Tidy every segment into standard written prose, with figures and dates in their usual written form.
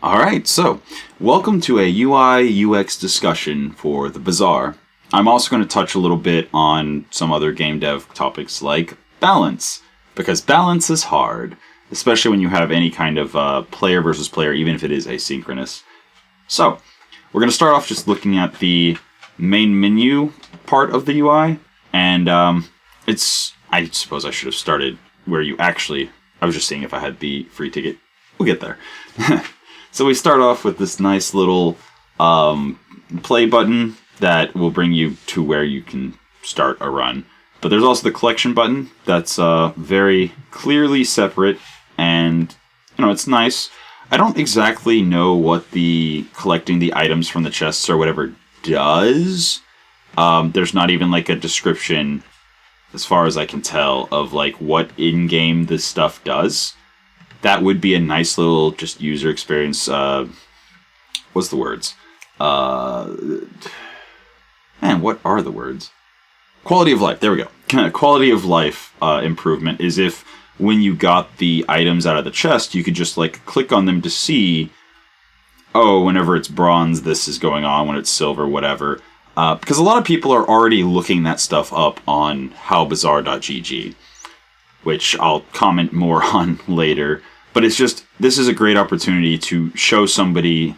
Alright, so welcome to a UI UX discussion for the Bazaar. I'm also going to touch a little bit on some other game dev topics like balance, because balance is hard, especially when you have any kind of player versus player, even if it is asynchronous. So, we're going to start off just looking at the main menu part of the UI, and I suppose I should have started where you actually, I was just seeing if I had the free ticket. We'll get there. So we start off with this nice little play button that will bring you to where you can start a run. But there's also the collection button that's very clearly separate, and it's nice. I don't exactly know what the collecting the items from the chests or whatever does. There's not even like a description, as far as I can tell, of like what in-game this stuff does. That would be a nice little just user experience. What's the words? Man, what are the words? Quality of life. There we go. Quality of life improvement is if when you got the items out of the chest, you could just like click on them to see, whenever it's bronze, this is going on. When it's silver, whatever. Because a lot of people are already looking that stuff up on howbazaar.gg. which I'll comment more on later. But it's just, this is a great opportunity to show somebody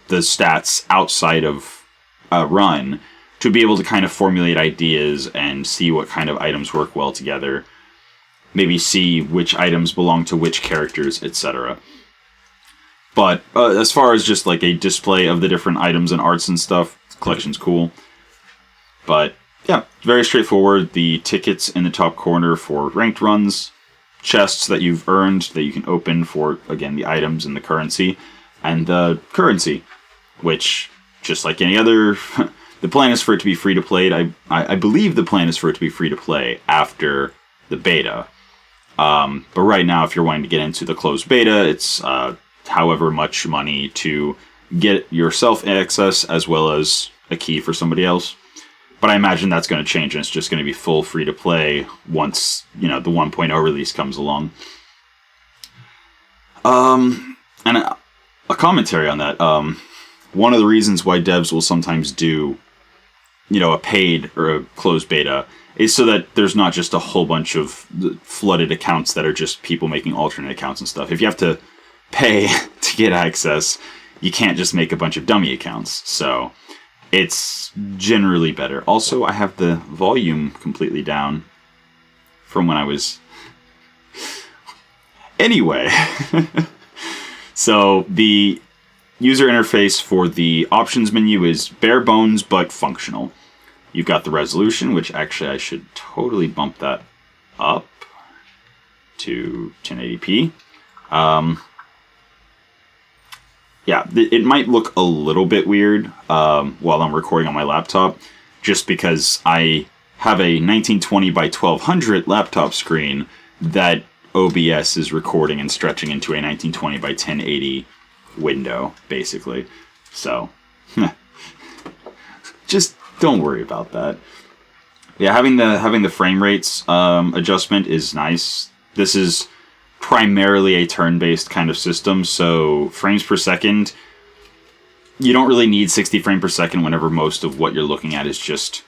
the stats outside of a run, to be able to kind of formulate ideas and see what kind of items work well together. Maybe see which items belong to which characters, etc. But as far as just like a display of the different items and arts and stuff, the collection's cool. But yeah, very straightforward. The tickets in the top corner for ranked runs, chests that you've earned that you can open for, again, the items and the currency, and the currency, which, just like any other, the plan is for it to be free to play. I believe the plan is for it to be free to play after the beta. But right now, if you're wanting to get into the closed beta, it's however much money to get yourself access as well as a key for somebody else. But I imagine that's going to change, and it's just going to be full free-to-play once, the 1.0 release comes along. And a commentary on that. One of the reasons why devs will sometimes do, a paid or a closed beta is so that there's not just a whole bunch of flooded accounts that are just people making alternate accounts and stuff. If you have to pay to get access, you can't just make a bunch of dummy accounts. So it's generally better. Also, I have the volume completely down from when I was... Anyway. So, the user interface for the options menu is bare bones but functional. You've got the resolution, which actually I should totally bump that up to 1080p. Yeah, it might look a little bit weird while I'm recording on my laptop, just because I have a 1920 by 1200 laptop screen that OBS is recording and stretching into a 1920 by 1080 window, basically. So, just don't worry about that. Yeah, having the frame rates adjustment is nice. This is primarily a turn-based kind of system, so frames per second, you don't really need 60 frames per second whenever most of what you're looking at is just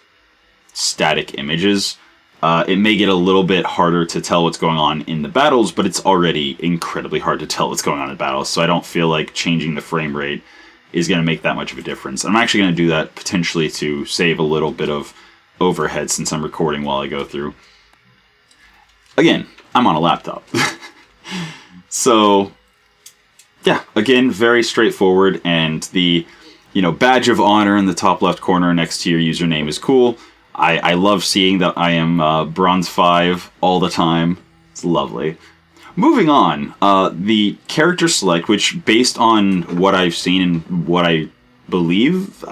static images. It may get a little bit harder to tell what's going on in the battles, but it's already incredibly hard to tell what's going on in battles, so I don't feel like changing the frame rate is going to make that much of a difference. I'm actually going to do that potentially to save a little bit of overhead since I'm recording while I go through. Again, I'm on a laptop. So, yeah, again, very straightforward, and the, badge of honor in the top left corner next to your username is cool. I love seeing that I am Bronze 5 all the time. It's lovely. Moving on, the character select, which, based on what I've seen and what I believe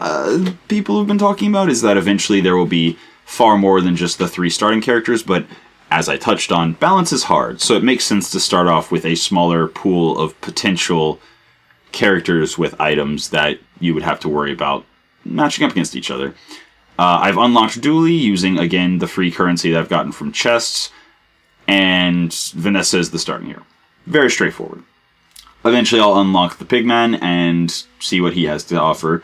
people have been talking about, is that eventually there will be far more than just the 3 starting characters, but as I touched on, balance is hard, so it makes sense to start off with a smaller pool of potential characters with items that you would have to worry about matching up against each other. I've unlocked Dooley using, again, the free currency that I've gotten from chests, and Vanessa is the starting hero. Very straightforward. Eventually I'll unlock the Pigman and see what he has to offer.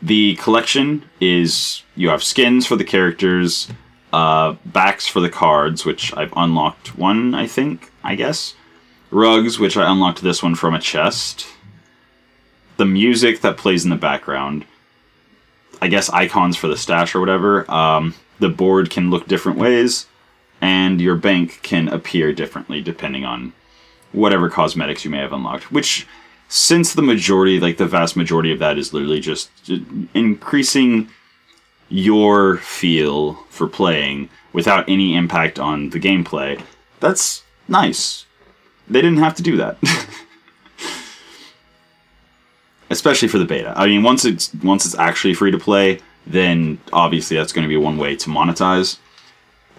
The collection is, you have skins for the characters, backs for the cards, which I've unlocked one, I guess. Rugs, which I unlocked this one from a chest. The music that plays in the background. I guess icons for the stash or whatever. The board can look different ways, and your bank can appear differently depending on whatever cosmetics you may have unlocked. Which, since the majority, like the vast majority of that is literally just increasing your feel for playing without any impact on the gameplay, that's nice. They didn't have to do that. Especially for the beta. I mean, once it's actually free to play, then obviously that's going to be one way to monetize.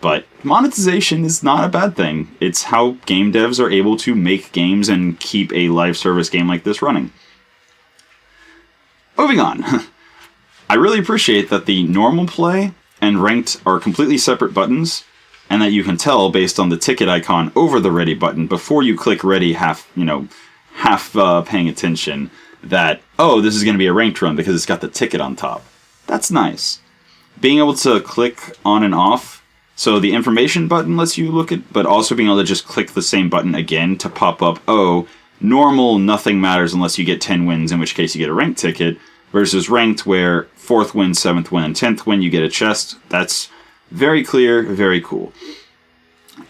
But monetization is not a bad thing. It's how game devs are able to make games and keep a live service game like this running. Moving on. I really appreciate that the normal play and ranked are completely separate buttons, and that you can tell based on the ticket icon over the ready button before you click ready, half paying attention, that, oh, this is going to be a ranked run because it's got the ticket on top. That's nice. Being able to click on and off, so the information button lets you look at, but also being able to just click the same button again to pop up, oh, normal, nothing matters unless you get 10 wins, in which case you get a ranked ticket, versus ranked where 4th win, 7th win, and 10th win you get a chest. That's very clear, very cool.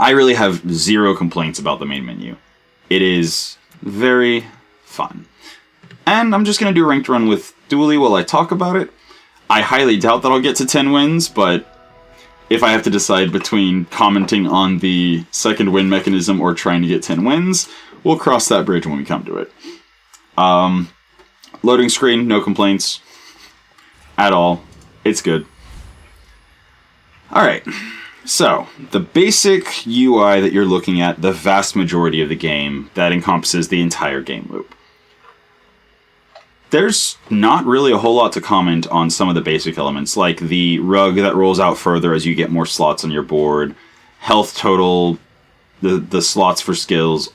I really have zero complaints about the main menu. It is very fun. And I'm just going to do a ranked run with Dooley while I talk about it. I highly doubt that I'll get to 10 wins, but if I have to decide between commenting on the second win mechanism or trying to get 10 wins, we'll cross that bridge when we come to it. Loading screen, no complaints at all. It's good. Alright, so the basic UI that you're looking at, the vast majority of the game, that encompasses the entire game loop. There's not really a whole lot to comment on some of the basic elements, like the rug that rolls out further as you get more slots on your board, health total, the slots for skills,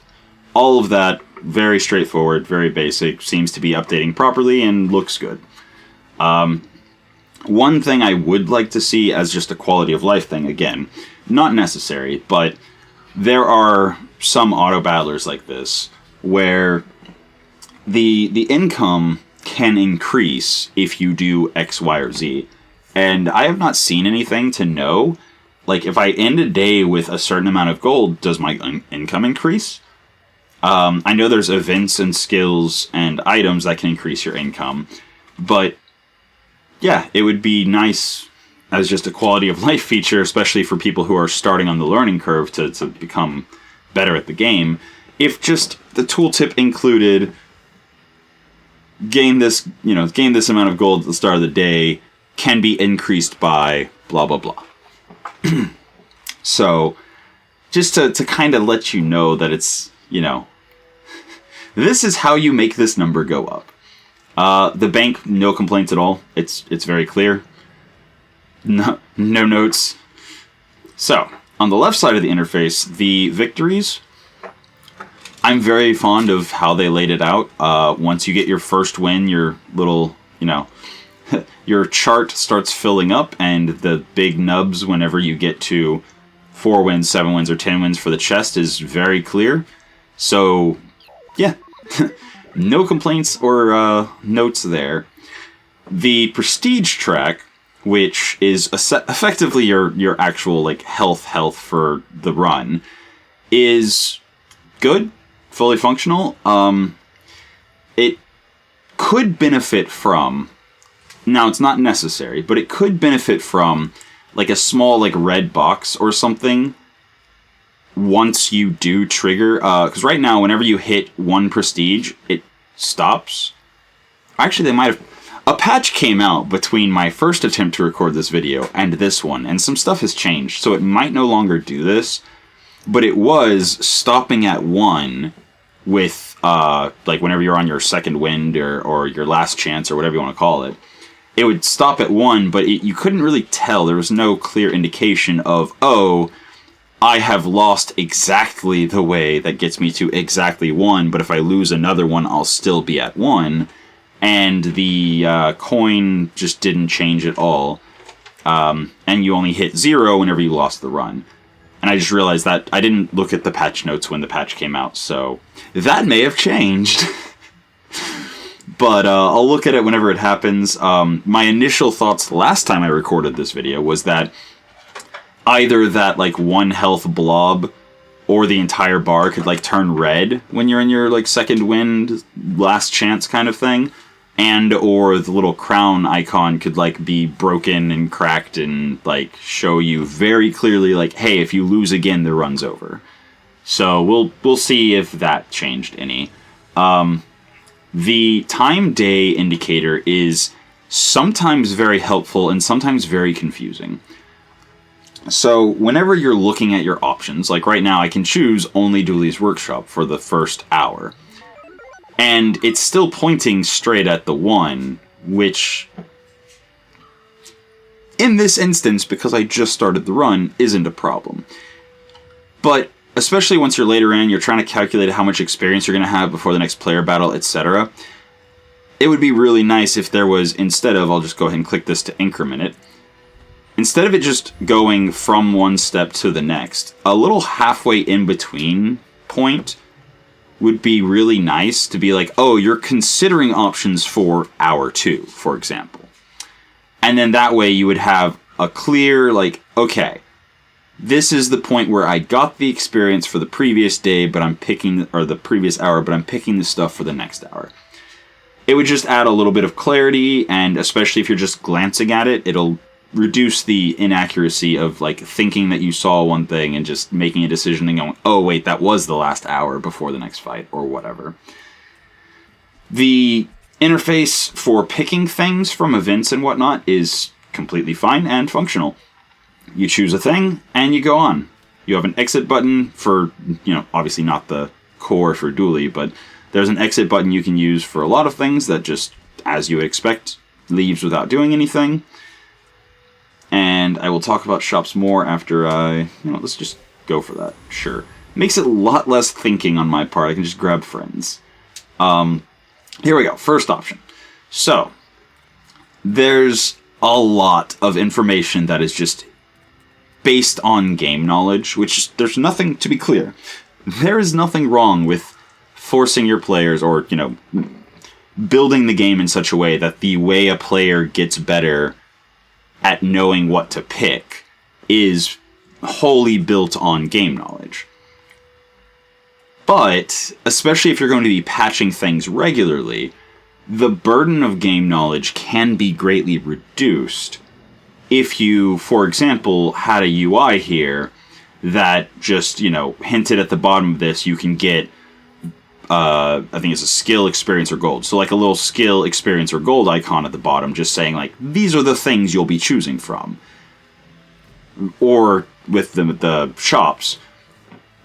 all of that, very straightforward, very basic, seems to be updating properly and looks good. One thing I would like to see as just a quality of life thing, again, not necessary, but there are some auto battlers like this where the income can increase if you do X, Y, or Z. And I have not seen anything to know, like, if I end a day with a certain amount of gold, does my income increase? I know there's events and skills and items that can increase your income, but yeah, it would be nice as just a quality of life feature, especially for people who are starting on the learning curve to become better at the game, if just the tooltip included gain this amount of gold at the start of the day can be increased by blah, blah, blah. So, just to kind of let you know that it's, this is how you make this number go up. The bank, no complaints at all. It's very clear. No notes. So, on the left side of the interface, the victories, I'm very fond of how they laid it out. Once you get your first win, your little, your chart starts filling up, and the big nubs whenever you get to 4 wins, 7 wins, or 10 wins for the chest is very clear. So, yeah, no complaints or notes there. The prestige track, which is effectively your actual health for the run, is good. Fully functional. It could benefit from, now it's not necessary, but it could benefit from a small red box or something once you do trigger, because right now whenever you hit 1 prestige, it stops. Actually, they might have, a patch came out between my first attempt to record this video and this one, and some stuff has changed, so it might no longer do this, but it was stopping at 1 with, whenever you're on your second wind or your last chance or whatever you want to call it. It would stop at 1, but you couldn't really tell. There was no clear indication of, I have lost exactly the way that gets me to exactly 1, but if I lose another one, I'll still be at 1. And the coin just didn't change at all. And you only hit 0 whenever you lost the run. And I just realized that I didn't look at the patch notes when the patch came out, so that may have changed. But I'll look at it whenever it happens. My initial thoughts last time I recorded this video was that either that, like, 1 health blob or the entire bar could, like, turn red when you're in your, like, second wind, last chance kind of thing. And or the little crown icon could, like, be broken and cracked and, like, show you very clearly, like, hey, if you lose again, the run's over. So we'll see if that changed any. The time day indicator is sometimes very helpful and sometimes very confusing. So whenever you're looking at your options, like right now I can choose only Dooley's Workshop for the first hour. And it's still pointing straight at the 1, which in this instance, because I just started the run, isn't a problem. But especially once you're later in, you're trying to calculate how much experience you're going to have before the next player battle, etc. It would be really nice if there was, instead of, I'll just go ahead and click this to increment it, instead of it just going from one step to the next, a little halfway in between point would be really nice to be like, oh, you're considering options for hour 2, for example. And then that way you would have a clear, like, okay, this is the point where I got the experience for the previous day, but I'm picking, or the previous hour, but I'm picking the stuff for the next hour. It would just add a little bit of clarity, and especially if you're just glancing at it, it'll reduce the inaccuracy of, like, thinking that you saw one thing and just making a decision and going, oh, wait, that was the last hour before the next fight, or whatever. The interface for picking things from events and whatnot is completely fine and functional. You choose a thing, and you go on. You have an exit button for, obviously not the core for Dooley, but there's an exit button you can use for a lot of things that just, as you would expect, leaves without doing anything. And I will talk about shops more after let's just go for that. Sure. Makes it a lot less thinking on my part. I can just grab friends. Here we go. First option. So, there's a lot of information that is just based on game knowledge, which there's nothing, to be clear, there is nothing wrong with forcing your players or, building the game in such a way that the way a player gets better at knowing what to pick is wholly built on game knowledge. But, especially if you're going to be patching things regularly, the burden of game knowledge can be greatly reduced if you, for example, had a UI here that just, hinted at the bottom of this, you can get, I think it's a skill, experience, or gold. So like a little skill, experience, or gold icon at the bottom just saying, like, these are the things you'll be choosing from. Or with the shops,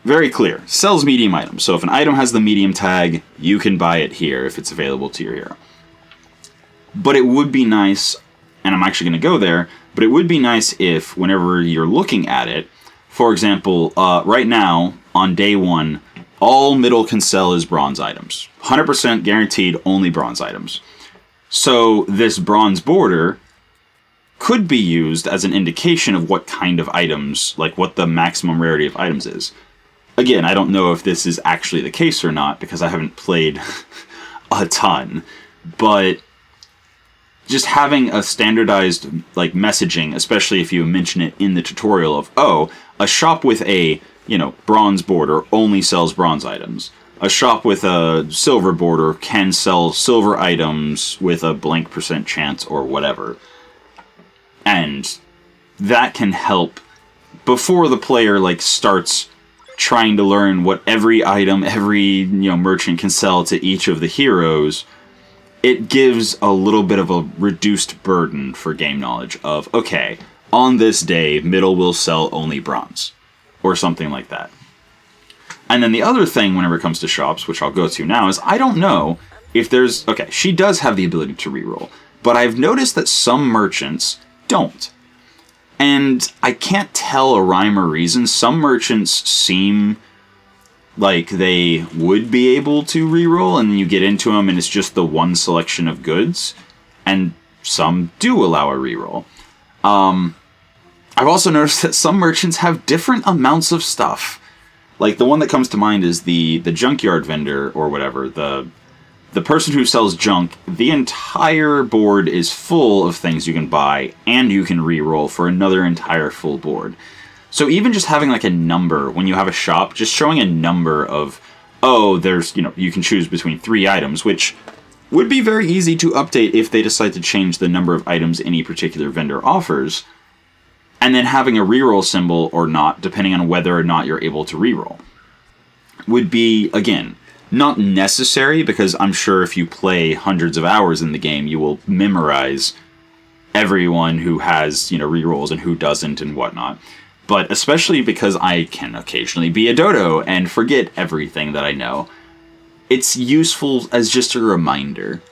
very clear, sells medium items. So if an item has the medium tag, you can buy it here if it's available to your hero. But it would be nice, and I'm actually going to go there, but it would be nice if, whenever you're looking at it, for example, right now, on day 1, all middle can sell is bronze items. 100% guaranteed only bronze items. So this bronze border could be used as an indication of what kind of items, like what the maximum rarity of items is. Again, I don't know if this is actually the case or not, because I haven't played a ton, but just having a standardized, like, messaging, especially if you mention it in the tutorial of, oh, a shop with a, bronze border only sells bronze items. A shop with a silver border can sell silver items with a blank % chance or whatever. And that can help before the player, like, starts trying to learn what every item, every, merchant can sell to each of the heroes. It gives a little bit of a reduced burden for game knowledge of, okay, on this day, middle will sell only bronze, or something like that. And then the other thing whenever it comes to shops, which I'll go to now, is I don't know if there's, okay, she does have the ability to reroll, but I've noticed that some merchants don't. And I can't tell a rhyme or reason. Some merchants seem like they would be able to reroll, and you get into them and it's just the one selection of goods. And some do allow a reroll. I've also noticed that some merchants have different amounts of stuff. Like, the one that comes to mind is the junkyard vendor, or whatever, the person who sells junk. The entire board is full of things you can buy, and you can re-roll for another entire full board. So even just having, like, a number, when you have a shop, just showing a number of, oh, there's, you can choose between 3 items, which would be very easy to update if they decide to change the number of items any particular vendor offers, and then having a reroll symbol or not, depending on whether or not you're able to reroll, would be, again, not necessary, because I'm sure if you play hundreds of hours in the game, you will memorize everyone who has, rerolls and who doesn't and whatnot. But especially because I can occasionally be a dodo and forget everything that I know, it's useful as just a reminder.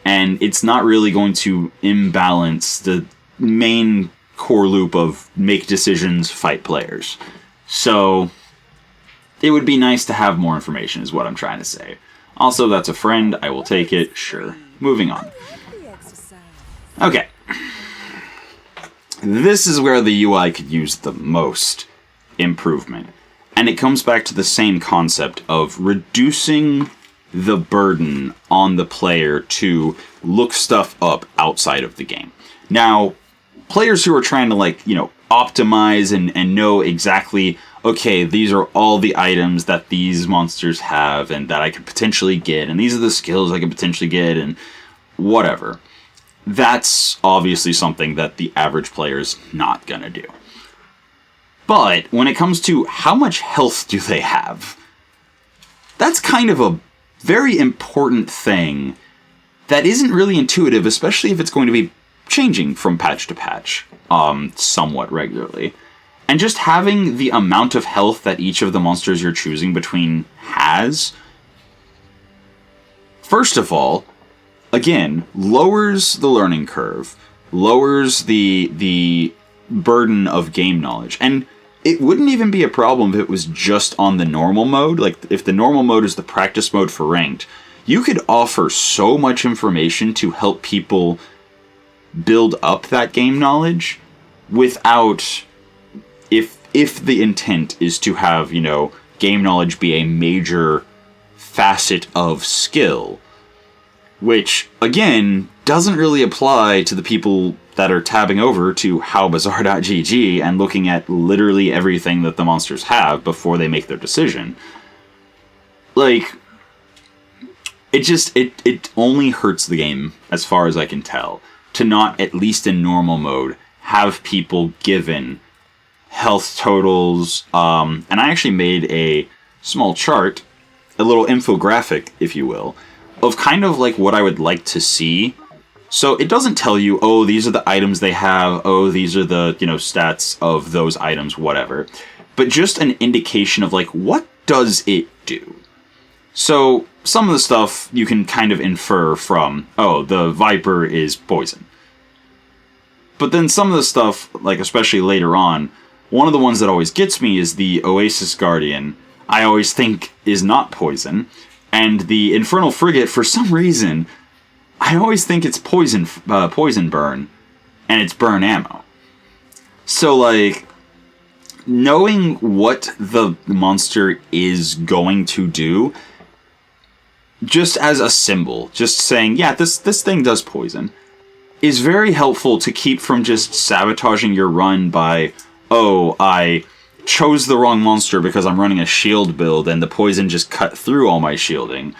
And it's not really going to imbalance the main core loop of make decisions, fight players. So it would be nice to have more information, is what I'm trying to say. Also, that's a friend. I will take it. Sure. Moving on. Okay. This is where the UI could use the most improvement. And it comes back to the same concept of reducing the burden on the player to look stuff up outside of the game. Now, players who are trying to, optimize and know exactly, okay, these are all the items that these monsters have and that I could potentially get, and these are the skills I could potentially get, and whatever. That's obviously something that the average player is not going to do. But when it comes to how much health do they have, that's kind of a very important thing that isn't really intuitive, especially if it's going to be changing from patch to patch somewhat regularly. And just having the amount of health that each of the monsters you're choosing between has, first of all, again, lowers the learning curve, lowers the burden of game knowledge. And it wouldn't even be a problem if it was just on the normal mode. Like, if the normal mode is the practice mode for ranked, you could offer so much information to help people build up that game knowledge without, if the intent is to have, game knowledge be a major facet of skill, which, again, doesn't really apply to the people that are tabbing over to howbazaar.gg and looking at literally everything that the monsters have before they make their decision. Like, it only hurts the game, as far as I can tell, to not, at least in normal mode, have people given health totals. And I actually made a small chart, a little infographic, if you will, of kind of like what I would like to see. So it doesn't tell you, oh, these are the items they have, oh, these are the, stats of those items, whatever. But just an indication of, like, what does it do? So some of the stuff you can kind of infer from, oh, the Viper is poison. But then some of the stuff, like especially later on, one of the ones that always gets me is the Oasis Guardian. I always think is not poison. And the Infernal Frigate, for some reason, I always think it's poison burn, and it's burn ammo. So, like, knowing what the monster is going to do, just as a symbol, just saying, yeah, this thing does poison, is very helpful to keep from just sabotaging your run by, oh, I chose the wrong monster because I'm running a shield build and the poison just cut through all my shielding.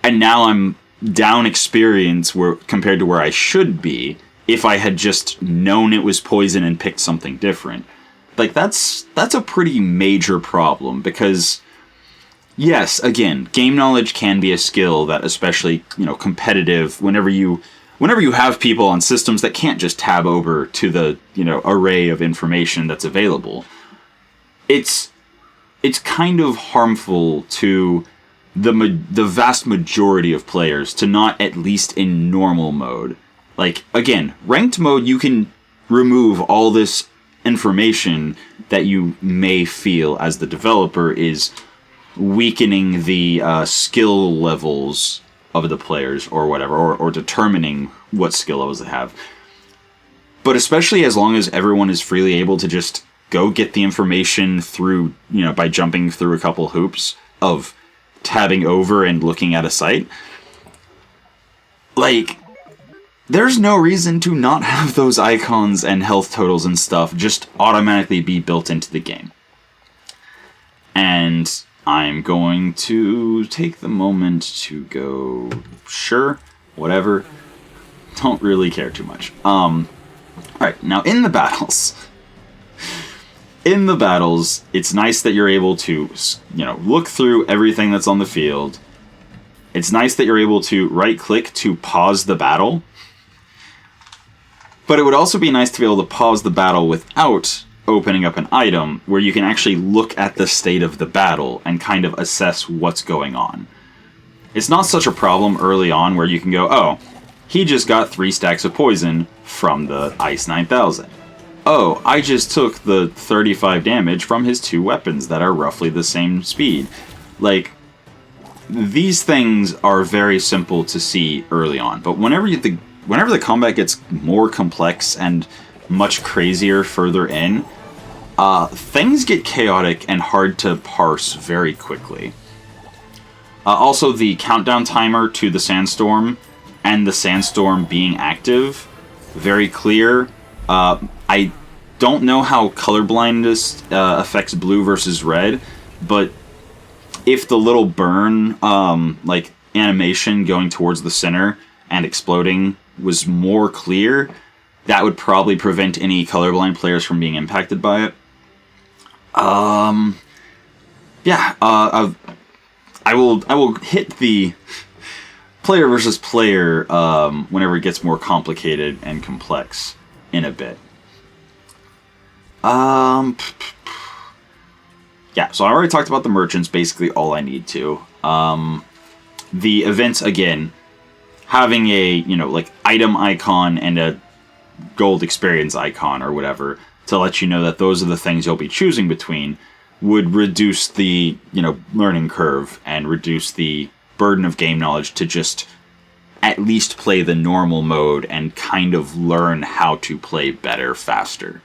And now I'm down experience compared to where I should be if I had just known it was poison and picked something different. Like, that's a pretty major problem, because yes, again, game knowledge can be a skill that, especially, competitive, whenever you have people on systems that can't just tab over to the, array of information that's available, it's kind of harmful to the vast majority of players to not, at least in normal mode. Like, again, ranked mode, you can remove all this information that you may feel as the developer is weakening the skill levels of the players or whatever, or determining what skill levels they have. But especially as long as everyone is freely able to just go get the information through, by jumping through a couple hoops of tabbing over and looking at a site, like, there's no reason to not have those icons and health totals and stuff just automatically be built into the game. And I'm going to take the moment to go, sure, whatever, don't really care too much. Alright, now in the battles, it's nice that you're able to, look through everything that's on the field. It's nice that you're able to right-click to pause the battle. But it would also be nice to be able to pause the battle without opening up an item where you can actually look at the state of the battle and kind of assess what's going on. It's not such a problem early on where you can go, oh, he just got 3 stacks of poison from the Ice 9000. Oh, I just took the 35 damage from his 2 weapons that are roughly the same speed. Like, these things are very simple to see early on, but whenever the combat gets more complex and much crazier further in, things get chaotic and hard to parse very quickly. Also, the countdown timer to the sandstorm and the sandstorm being active, very clear. I don't know how colorblindness affects blue versus red, but if the little burn, animation going towards the center and exploding was more clear, that would probably prevent any colorblind players from being impacted by it. I will hit the player versus player whenever it gets more complicated and complex in a bit. So I already talked about the merchants, basically all I need to. The events, again, having a, item icon and a gold experience icon or whatever to let you know that those are the things you'll be choosing between would reduce the, learning curve and reduce the burden of game knowledge to just at least play the normal mode and kind of learn how to play better faster.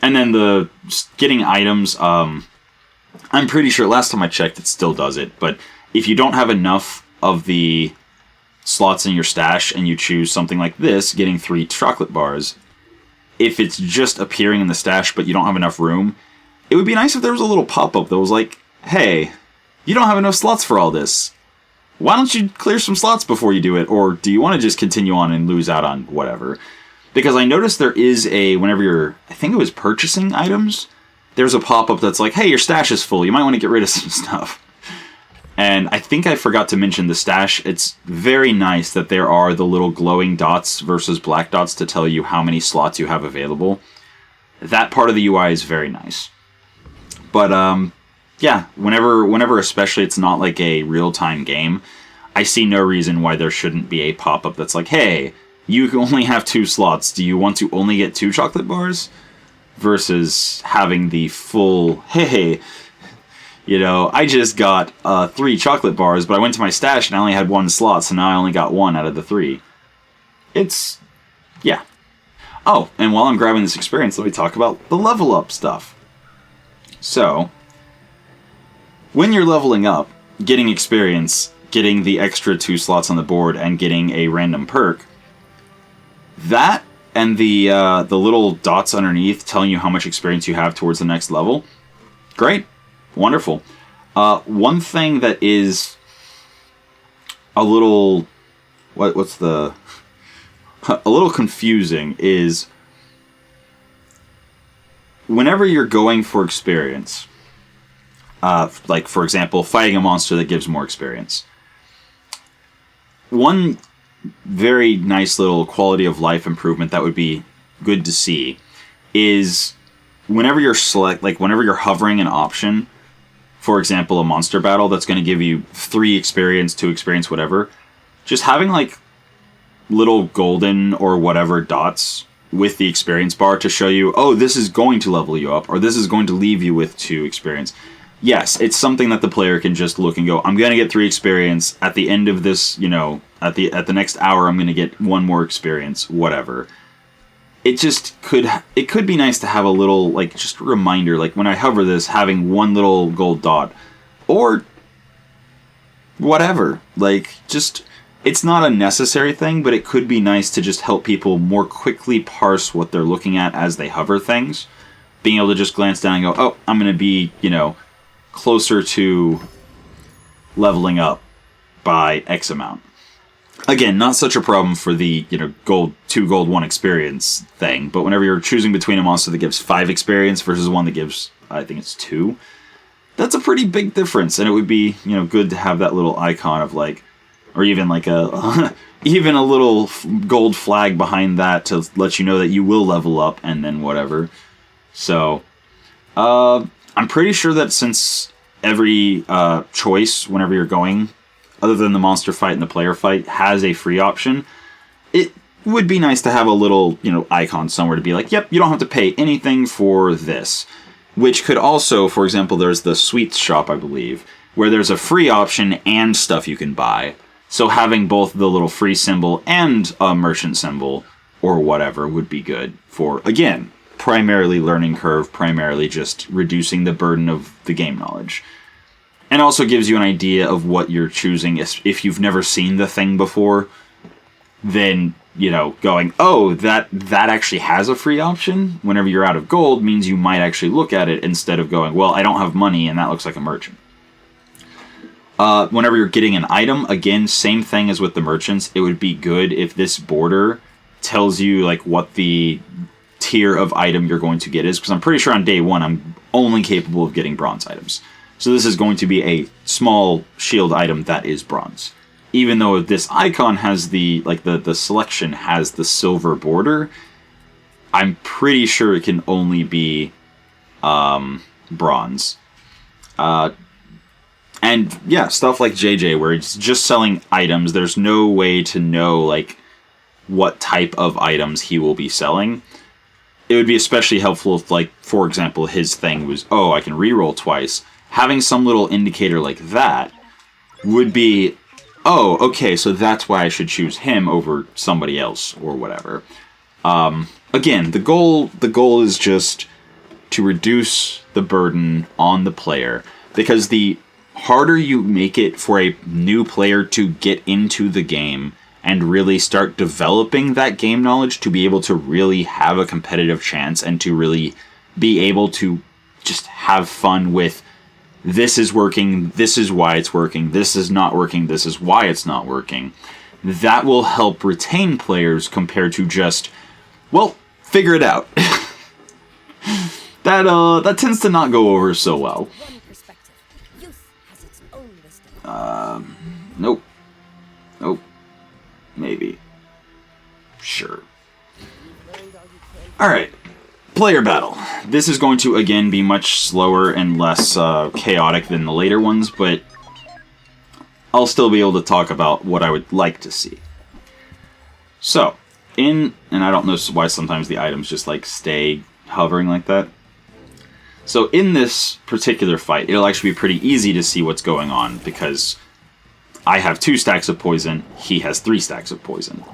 And then the getting items, I'm pretty sure last time I checked it still does it, but if you don't have enough of the slots in your stash and you choose something like this, getting 3 chocolate bars, if it's just appearing in the stash but you don't have enough room, it would be nice if there was a little pop-up that was like, hey, you don't have enough slots for all this. Why don't you clear some slots before you do it? Or do you want to just continue on and lose out on whatever? Because I noticed there is whenever you're, I think it was purchasing items, there's a pop-up that's like, hey, your stash is full. You might want to get rid of some stuff. And I think I forgot to mention the stash. It's very nice that there are the little glowing dots versus black dots to tell you how many slots you have available. That part of the UI is very nice. But, whenever especially it's not like a real-time game, I see no reason why there shouldn't be a pop-up that's like, hey, you only have 2 slots. Do you want to only get 2 chocolate bars? Versus having the full, hey, I just got 3 chocolate bars, but I went to my stash and I only had 1 slot, so now I only got 1 out of the 3. It's, yeah. Oh, and while I'm grabbing this experience, let me talk about the level up stuff. So, when you're leveling up, getting experience, getting the extra 2 slots on the board, and getting a random perk, that and the little dots underneath telling you how much experience you have towards the next level, great. Wonderful. One thing that is a little, a little confusing is whenever you're going for experience, like for example, fighting a monster that gives more experience. One very nice little quality of life improvement that would be good to see is whenever you're whenever you're hovering an option, for example, a monster battle that's going to give you 3 experience, 2 experience, whatever, just having like little golden or whatever dots with the experience bar to show you, oh, this is going to level you up, or this is going to leave you with 2 experience. Yes, it's something that the player can just look and go, I'm going to get 3 experience. At the end of this, at the next hour, I'm going to get 1 more experience, whatever. It could be nice to have a little, like, just a reminder, like, when I hover this, having 1 little gold dot. Or whatever. Like, just, it's not a necessary thing, but it could be nice to just help people more quickly parse what they're looking at as they hover things. Being able to just glance down and go, oh, I'm going to be, closer to leveling up by X amount. Again, not such a problem for the, gold 2 gold 1 experience thing, but whenever you're choosing between a monster that gives 5 experience versus one that gives, I think it's 2, that's a pretty big difference, and it would be, good to have that little icon of, like, or even like even a little gold flag behind that to let you know that you will level up and then whatever. So, I'm pretty sure that since every choice, whenever you're going, other than the monster fight and the player fight, has a free option, it would be nice to have a little, icon somewhere to be like, yep, you don't have to pay anything for this. Which could also, for example, there's the sweets shop, I believe, where there's a free option and stuff you can buy. So having both the little free symbol and a merchant symbol, or whatever, would be good for, again, primarily learning curve, primarily just reducing the burden of the game knowledge. And also gives you an idea of what you're choosing. If you've never seen the thing before, then, going, oh, that actually has a free option whenever you're out of gold means you might actually look at it instead of going, well, I don't have money and that looks like a merchant. Whenever you're getting an item, again, same thing as with the merchants, it would be good if this border tells you, like, what the tier of item you're going to get is, because I'm pretty sure on day 1 I'm only capable of getting bronze items. So this is going to be a small shield item that is bronze. Even though this icon has the selection has the silver border, I'm pretty sure it can only be bronze. And yeah, stuff like JJ, where it's just selling items, there's no way to know, like, what type of items he will be selling. It would be especially helpful if, like, for example, his thing was, oh, I can reroll twice. Having some little indicator like that would be, oh, okay, so that's why I should choose him over somebody else or whatever. Again, the goal is just to reduce the burden on the player, because the harder you make it for a new player to get into the game and really start developing that game knowledge to be able to really have a competitive chance and to really be able to just have fun with, this is working, this is why it's working, this is not working, this is why it's not working. That will help retain players compared to just, well, figure it out. That tends to not go over so well. Nope. Maybe. Sure. Alright. Player battle. This is going to, again, be much slower and less chaotic than the later ones, but I'll still be able to talk about what I would like to see. So, and I don't know why sometimes the items just, like, stay hovering like that. So in this particular fight, it'll actually be pretty easy to see what's going on, because I have 2 stacks of poison, he has 3 stacks of poison.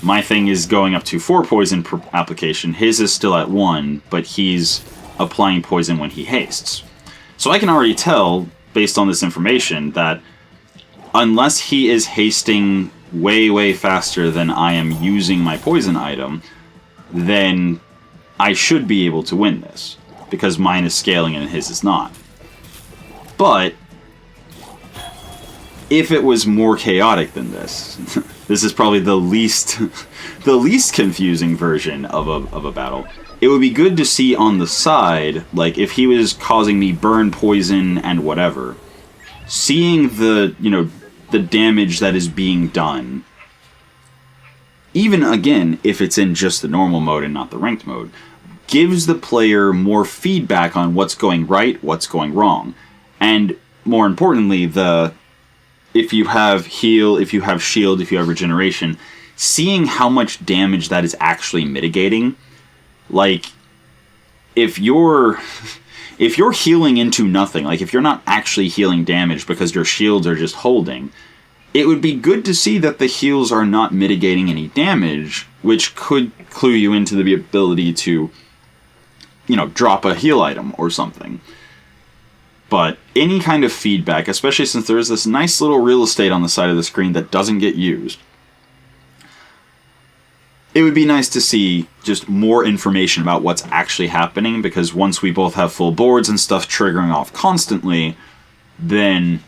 My thing is going up to 4 poison per application, his is still at 1, but he's applying poison when he hastes. So I can already tell, based on this information, that unless he is hasting way, way faster than I am using my poison item, then I should be able to win this, because mine is scaling and his is not. But if it was more chaotic than this, this is probably the least confusing version of a battle. It would be good to see on the side, like if he was causing me burn, poison, and whatever, seeing the damage that is being done, even again if it's in just the normal mode and not the ranked mode, gives the player more feedback on what's going right, what's going wrong. And more importantly, if you have heal, if you have shield, if you have regeneration, seeing how much damage that is actually mitigating, like, if you're healing into nothing, like if you're not actually healing damage because your shields are just holding, it would be good to see that the heals are not mitigating any damage, which could clue you into the ability to, you know, drop a heal item or something. But any kind of feedback, especially since there is this nice little real estate on the side of the screen that doesn't get used, it would be nice to see just more information about what's actually happening, because once we both have full boards and stuff triggering off constantly, then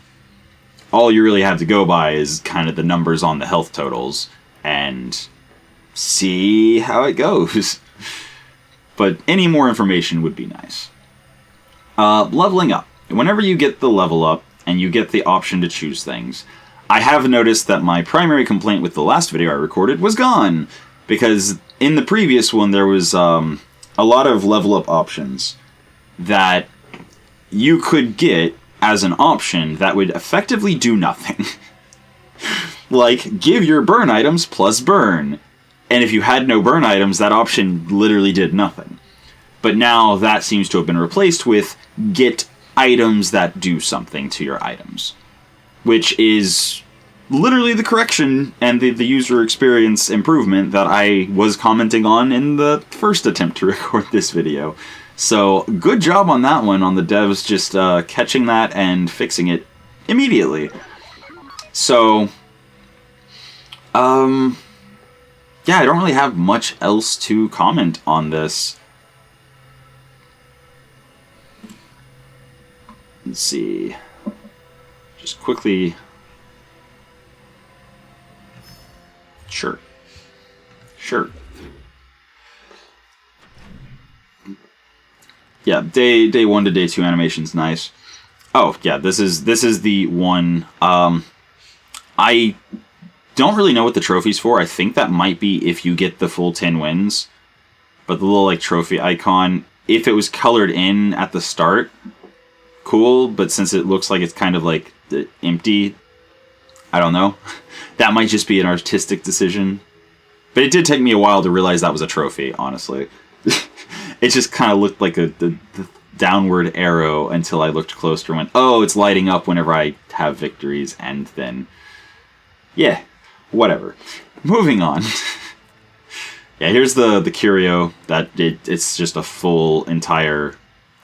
all you really have to go by is kind of the numbers on the health totals and see how it goes. But any more information would be nice. Leveling up. Whenever you get the level up and you get the option to choose things, I have noticed that my primary complaint with the last video I recorded was gone. Because in the previous one, there was a lot of level up options that you could get as an option that would effectively do nothing. Like, give your burn items plus burn. And if you had no burn items, that option literally did nothing. But now that seems to have been replaced with get items that do something to your items. Which is literally the correction and the user experience improvement that I was commenting on in the first attempt to record this video. So, good job on that one, on the devs just catching that and fixing it immediately. So, yeah, I don't really have much else to comment on this. Let's see. Just quickly. Sure. Yeah, day 1 to day 2 animation's nice. Oh, yeah, this is the one. I don't really know what the trophy's for. I think that might be if you get the full 10 wins. But the little, like, trophy icon, if it was colored in at the start, cool. But since it looks like it's kind of, like, empty, I don't know. That might just be an artistic decision. But it did take me a while to realize that was a trophy, honestly. It just kind of looked like the downward arrow until I looked closer and went, oh, it's lighting up whenever I have victories, and then, yeah, whatever. Moving on. Yeah, here's the curio. It's just a full entire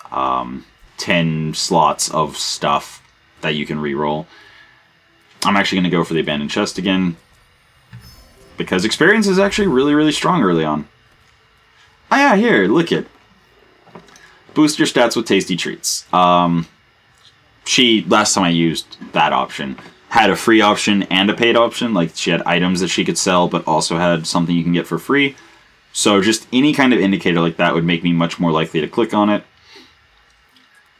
10 slots of stuff that you can reroll. I'm actually going to go for the abandoned chest again, because experience is actually really, really strong early on. Oh yeah, here, look it. Boost your stats with tasty treats. She, last time I used that option, had a free option and a paid option. Like, she had items that she could sell, but also had something you can get for free. So just any kind of indicator like that would make me much more likely to click on it.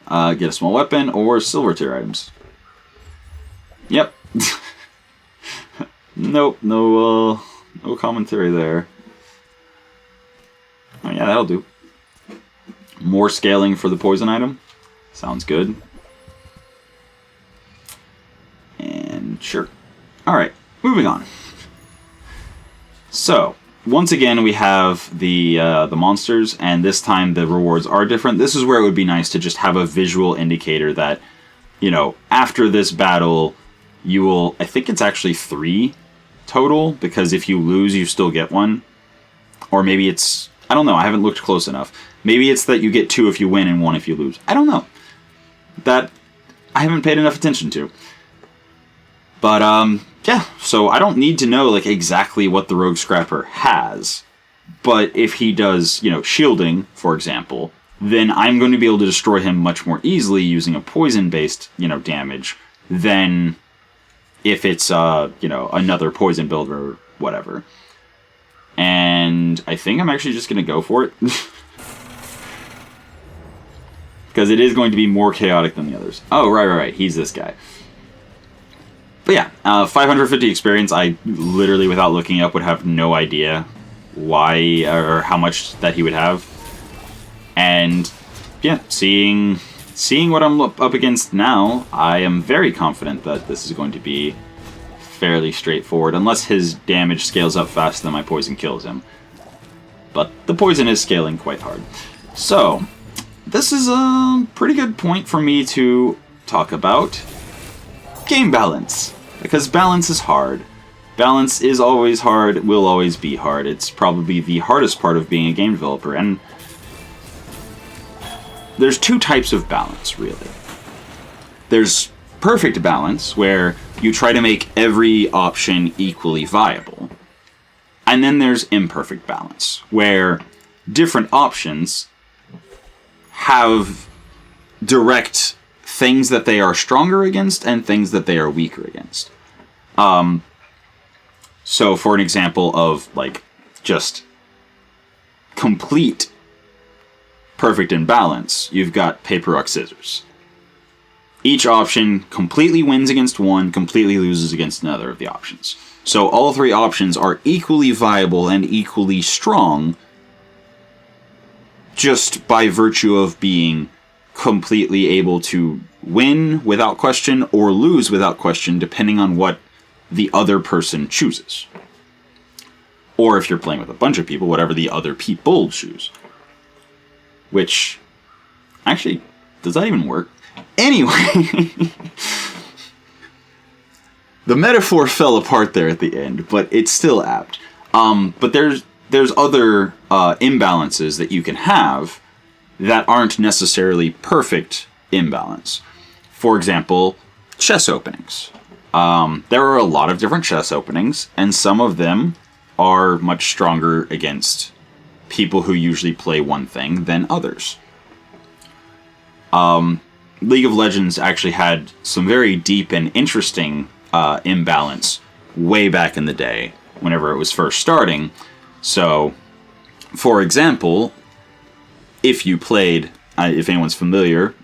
Get a small weapon or silver tier items. Yep. Nope, no commentary there. Oh yeah, that'll do. More scaling for the poison item. Sounds good. And sure. Alright, moving on. So, once again we have the monsters, and this time the rewards are different. This is where it would be nice to just have a visual indicator that, you know, after this battle, you will, I think it's actually 3 total, because if you lose, you still get 1. Or maybe it's, I don't know, I haven't looked close enough. Maybe it's that you get 2 if you win and 1 if you lose. I don't know. That I haven't paid enough attention to. But, yeah, so I don't need to know, like, exactly what the Rogue Scrapper has. But if he does, you know, shielding, for example, then I'm going to be able to destroy him much more easily using a poison-based, you know, damage than if it's, you know, another poison build or whatever. And I think I'm actually just going to go for it. Because it is going to be more chaotic than the others. Oh, right. He's this guy. But yeah, 550 experience. I literally, without looking up, would have no idea why or how much that he would have. And yeah, seeing what I'm up against now, I am very confident that this is going to be fairly straightforward, unless his damage scales up faster than my poison kills him. But the poison is scaling quite hard. So, this is a pretty good point for me to talk about game balance. Because balance is hard. Balance is always hard, will always be hard. It's probably the hardest part of being a game developer. And there's two types of balance, really. There's perfect balance, where you try to make every option equally viable. And then there's imperfect balance, where different options have direct things that they are stronger against and things that they are weaker against. So for an example of, like, just complete perfect imbalance, you've got paper, rock, scissors. Each option completely wins against one, completely loses against another of the options. So all three options are equally viable and equally strong just by virtue of being completely able to win without question or lose without question, depending on what the other person chooses. Or if you're playing with a bunch of people, whatever the other people choose. Which, actually, does that even work? Anyway, the metaphor fell apart there at the end, but it's still apt. But there's other imbalances that you can have that aren't necessarily perfect imbalance. For example, chess openings. There are a lot of different chess openings, and some of them are much stronger against people who usually play one thing than others. League of Legends actually had some very deep and interesting imbalance way back in the day, whenever it was first starting. So, for example, if you played, if anyone's familiar,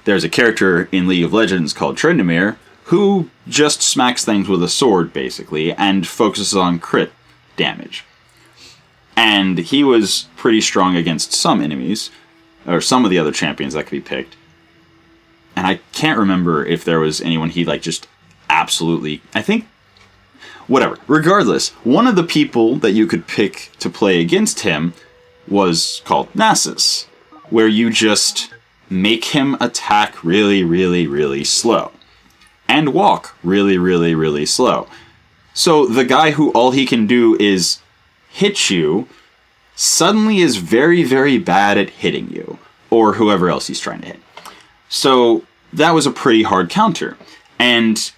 there's a character in League of Legends called Tryndamere who just smacks things with a sword, basically, and focuses on crit damage. And he was pretty strong against some enemies, or some of the other champions that could be picked. And I can't remember if there was anyone he, like, just absolutely... I think... Whatever. Regardless, one of the people that you could pick to play against him was called Nasus, where you just make him attack really, really, really slow. And walk really, really, really slow. So the guy who all he can do is hit you suddenly is very, very bad at hitting you, or whoever else he's trying to hit. So that was a pretty hard counter. And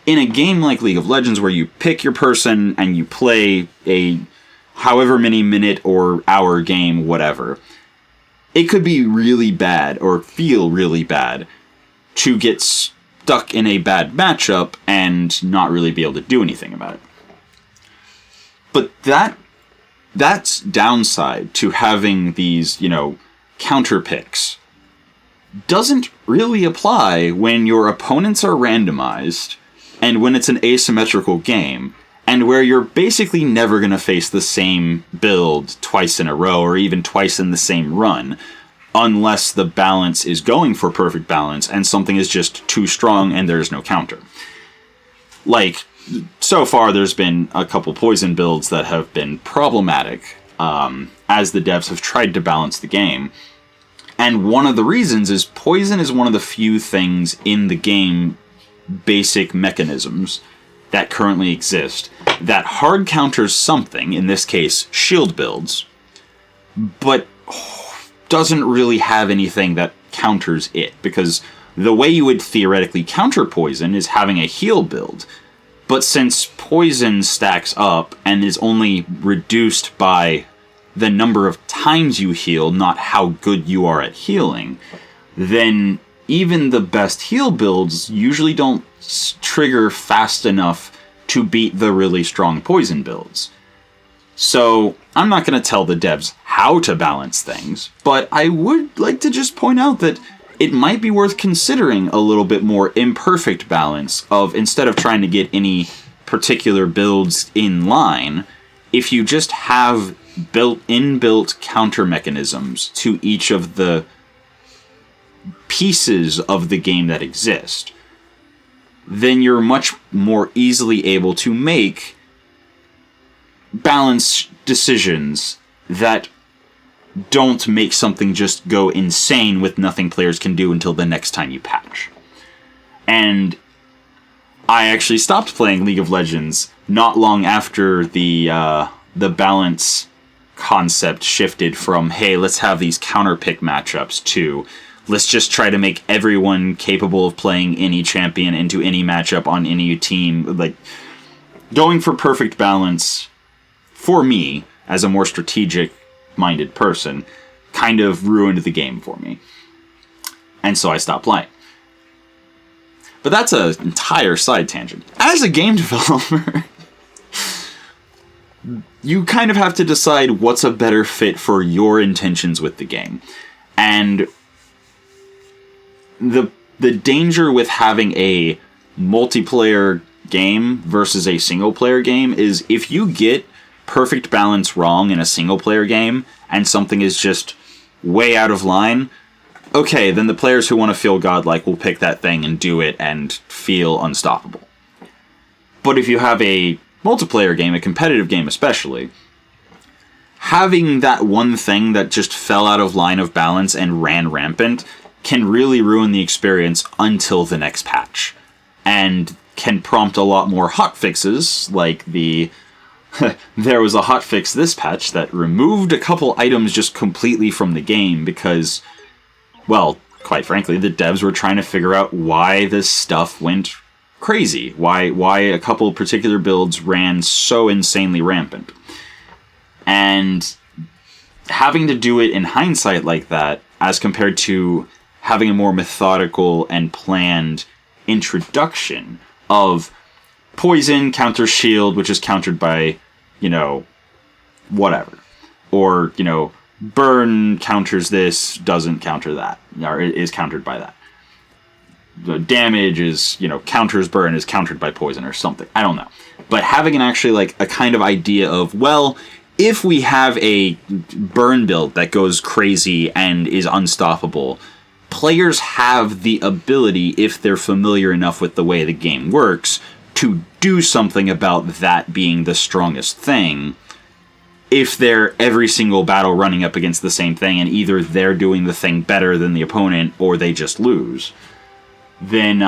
in a game like League of Legends where you pick your person and you play a however many minute or hour game, whatever, it could be really bad or feel really bad to get stuck in a bad matchup and not really be able to do anything about it. But that's downside to having these, counter picks. Doesn't really apply when your opponents are randomized and when it's an asymmetrical game and where you're basically never going to face the same build twice in a row or even twice in the same run unless the balance is going for perfect balance and something is just too strong and there's no counter. Like, so far there's been a couple poison builds that have been problematic as the devs have tried to balance the game. And one of the reasons is poison is one of the few things in the game basic mechanisms that currently exist that hard counters something, in this case shield builds, but doesn't really have anything that counters it, because the way you would theoretically counter poison is having a heal build. But since poison stacks up and is only reduced by the number of times you heal, not how good you are at healing, then even the best heal builds usually don't trigger fast enough to beat the really strong poison builds. So I'm not going to tell the devs how to balance things, but I would like to just point out that it might be worth considering a little bit more imperfect balance of, instead of trying to get any particular builds in line, if you just have inbuilt counter mechanisms to each of the pieces of the game that exist. then you're much more easily able to make balanced decisions that don't make something just go insane with nothing players can do until the next time you patch. And I actually stopped playing League of Legends not long after the balance concept shifted from, hey, let's have these counter-pick matchups, to let's just try to make everyone capable of playing any champion into any matchup on any team. Like, going for perfect balance, for me, as a more strategic-minded person, kind of ruined the game for me. And so I stopped playing. But that's an entire side tangent. As a game developer, you kind of have to decide what's a better fit for your intentions with the game. And the danger with having a multiplayer game versus a single-player game is, if you get perfect balance wrong in a single-player game and something is just way out of line, okay, then the players who want to feel godlike will pick that thing and do it and feel unstoppable. But if you have a multiplayer game, a competitive game especially, having that one thing that just fell out of line of balance and ran rampant can really ruin the experience until the next patch. And can prompt a lot more hotfixes, like there was a hotfix this patch that removed a couple items just completely from the game because, well, quite frankly, the devs were trying to figure out why this stuff went crazy. Why a couple particular builds ran so insanely rampant. And having to do it in hindsight like that, as compared to having a more methodical and planned introduction of poison counters shield, which is countered by, whatever. Or, burn counters this, doesn't counter that, or is countered by that. The damage is, counters burn is countered by poison or something. I don't know. But having a kind of idea of, well, if we have a burn build that goes crazy and is unstoppable, players have the ability, if they're familiar enough with the way the game works, to do something about that being the strongest thing. If they're every single battle running up against the same thing and either they're doing the thing better than the opponent or they just lose, then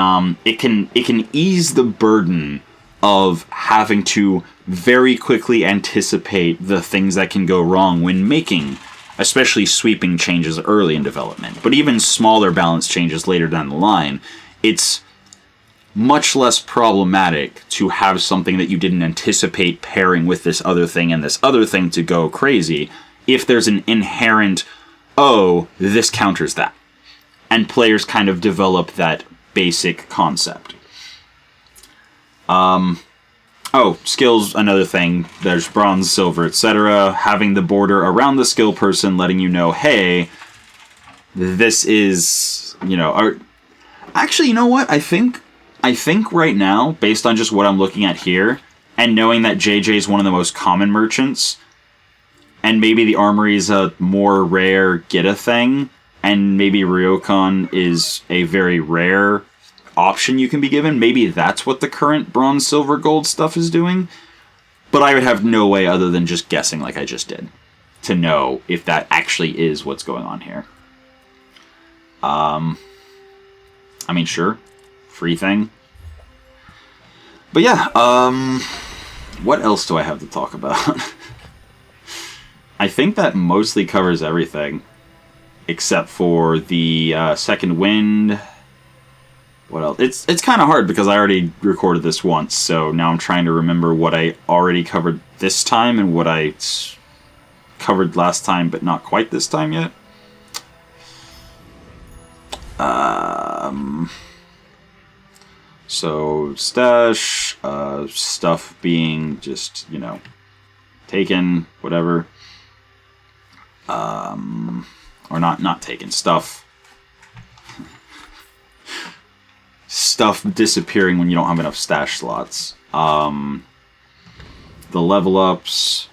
it can ease the burden of having to very quickly anticipate the things that can go wrong when making, especially sweeping changes early in development. But even smaller balance changes later down the line, it's much less problematic to have something that you didn't anticipate pairing with this other thing and this other thing to go crazy if there's an inherent, oh, this counters that. And players kind of develop that basic concept. Skills, another thing. There's bronze, silver, etc. Having the border around the skill person letting you know, hey, this is, actually, you know what? I think right now, based on just what I'm looking at here, and knowing that JJ is one of the most common merchants, and maybe the armory is a more rare get-a thing, and maybe Ryokan is a very rare option you can be given, maybe that's what the current bronze, silver, gold stuff is doing. But I would have no way other than just guessing like I just did to know if that actually is what's going on here. Sure. Free thing. But yeah, what else do I have to talk about? I think that mostly covers everything, except for the second wind. What else? It's kind of hard because I already recorded this once, so now I'm trying to remember what I already covered this time and what I covered last time, but not quite this time yet. So, stash, stuff being just, taken, whatever. Or not taken, stuff. Stuff disappearing when you don't have enough stash slots. The level ups.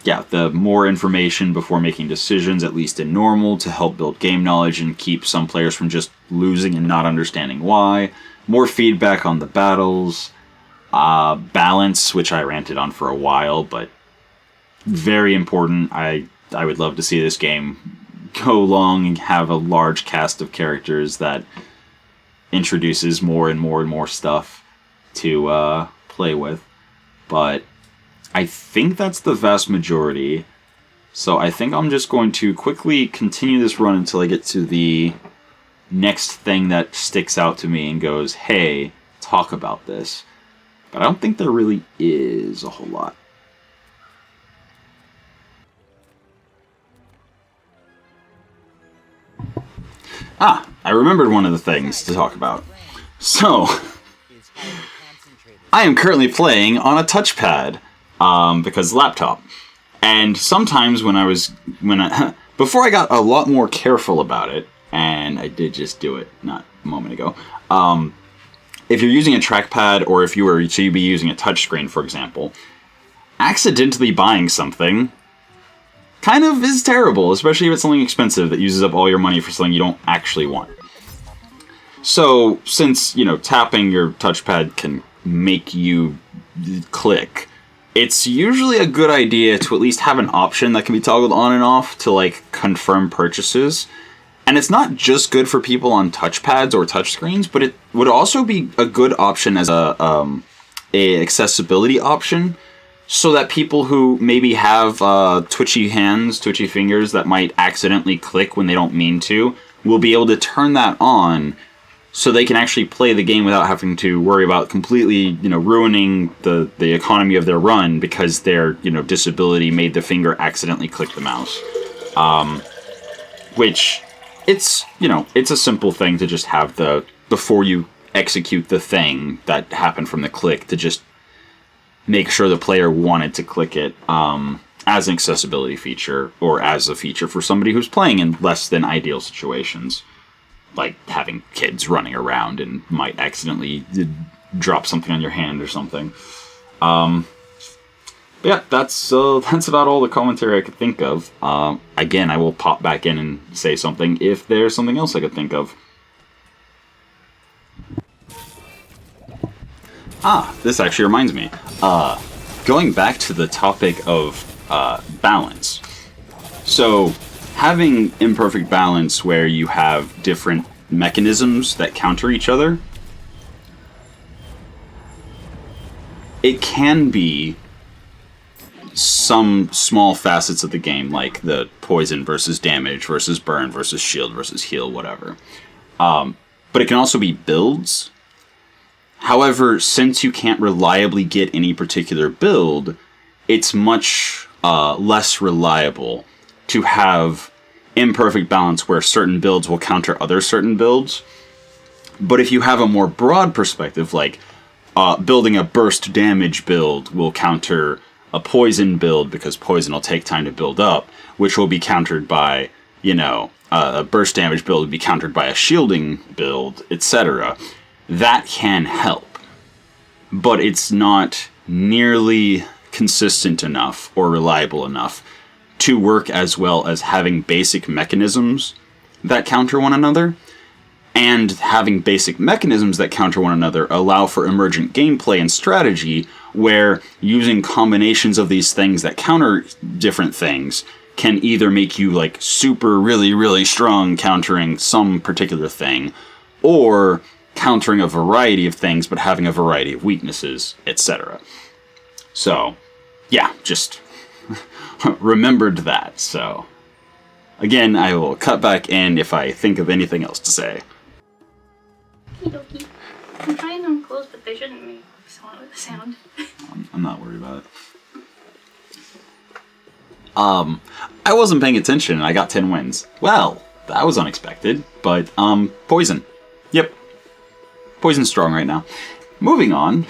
yeah, the more information before making decisions, at least in normal, to help build game knowledge and keep some players from just losing and not understanding why. More feedback on the battles. Balance, which I ranted on for a while, but very important. I would love to see this game go long and have a large cast of characters that introduces more and more and more stuff to play with. But I think that's the vast majority. So I think I'm just going to quickly continue this run until I get to the next thing that sticks out to me and goes, hey, talk about this. But I don't think there really is a whole lot. I remembered one of the things to talk about. So, I am currently playing on a touchpad, because laptop. And sometimes before I got a lot more careful about it, and I did just do it not a moment ago, if you're using a trackpad, or if you'd be using a touchscreen, for example, accidentally buying something kind of is terrible, especially if it's something expensive that uses up all your money for something you don't actually want. So, since, tapping your touchpad can make you click, it's usually a good idea to at least have an option that can be toggled on and off to, confirm purchases. And it's not just good for people on touchpads or touchscreens, but it would also be a good option as a accessibility option, so that people who maybe have twitchy hands, twitchy fingers that might accidentally click when they don't mean to, will be able to turn that on so they can actually play the game without having to worry about completely, ruining the economy of their run because their, disability made the finger accidentally click the mouse. Which, it's a simple thing to just have before you execute the thing that happened from the click, to just make sure the player wanted to click it as an accessibility feature, or as a feature for somebody who's playing in less than ideal situations, like having kids running around and might accidentally drop something on your hand or something. Yeah, that's about all the commentary I could think of. Again, I will pop back in and say something if there's something else I could think of. This actually reminds me. Going back to the topic of balance. So, having imperfect balance where you have different mechanisms that counter each other, it can be some small facets of the game, like the poison versus damage versus burn versus shield versus heal, whatever. But it can also be builds. However, since you can't reliably get any particular build, it's much less reliable to have imperfect balance where certain builds will counter other certain builds. But if you have a more broad perspective, like building a burst damage build will counter a poison build because poison will take time to build up, which will be countered by, a burst damage build will be countered by a shielding build, etc. That can help, but it's not nearly consistent enough or reliable enough to work as well as having basic mechanisms that counter one another. And having basic mechanisms that counter one another allow for emergent gameplay and strategy, where using combinations of these things that counter different things can either make you super really, really strong countering some particular thing, or countering a variety of things but having a variety of weaknesses, etc. So, yeah, just remembered that. So, again, I will cut back in if I think of anything else to say. Okie I'm trying them close, but they shouldn't make sound. I'm not worried about it. I wasn't paying attention and I got 10 wins. Well, that was unexpected, but, poison. Yep. Poison's strong right now. Moving on.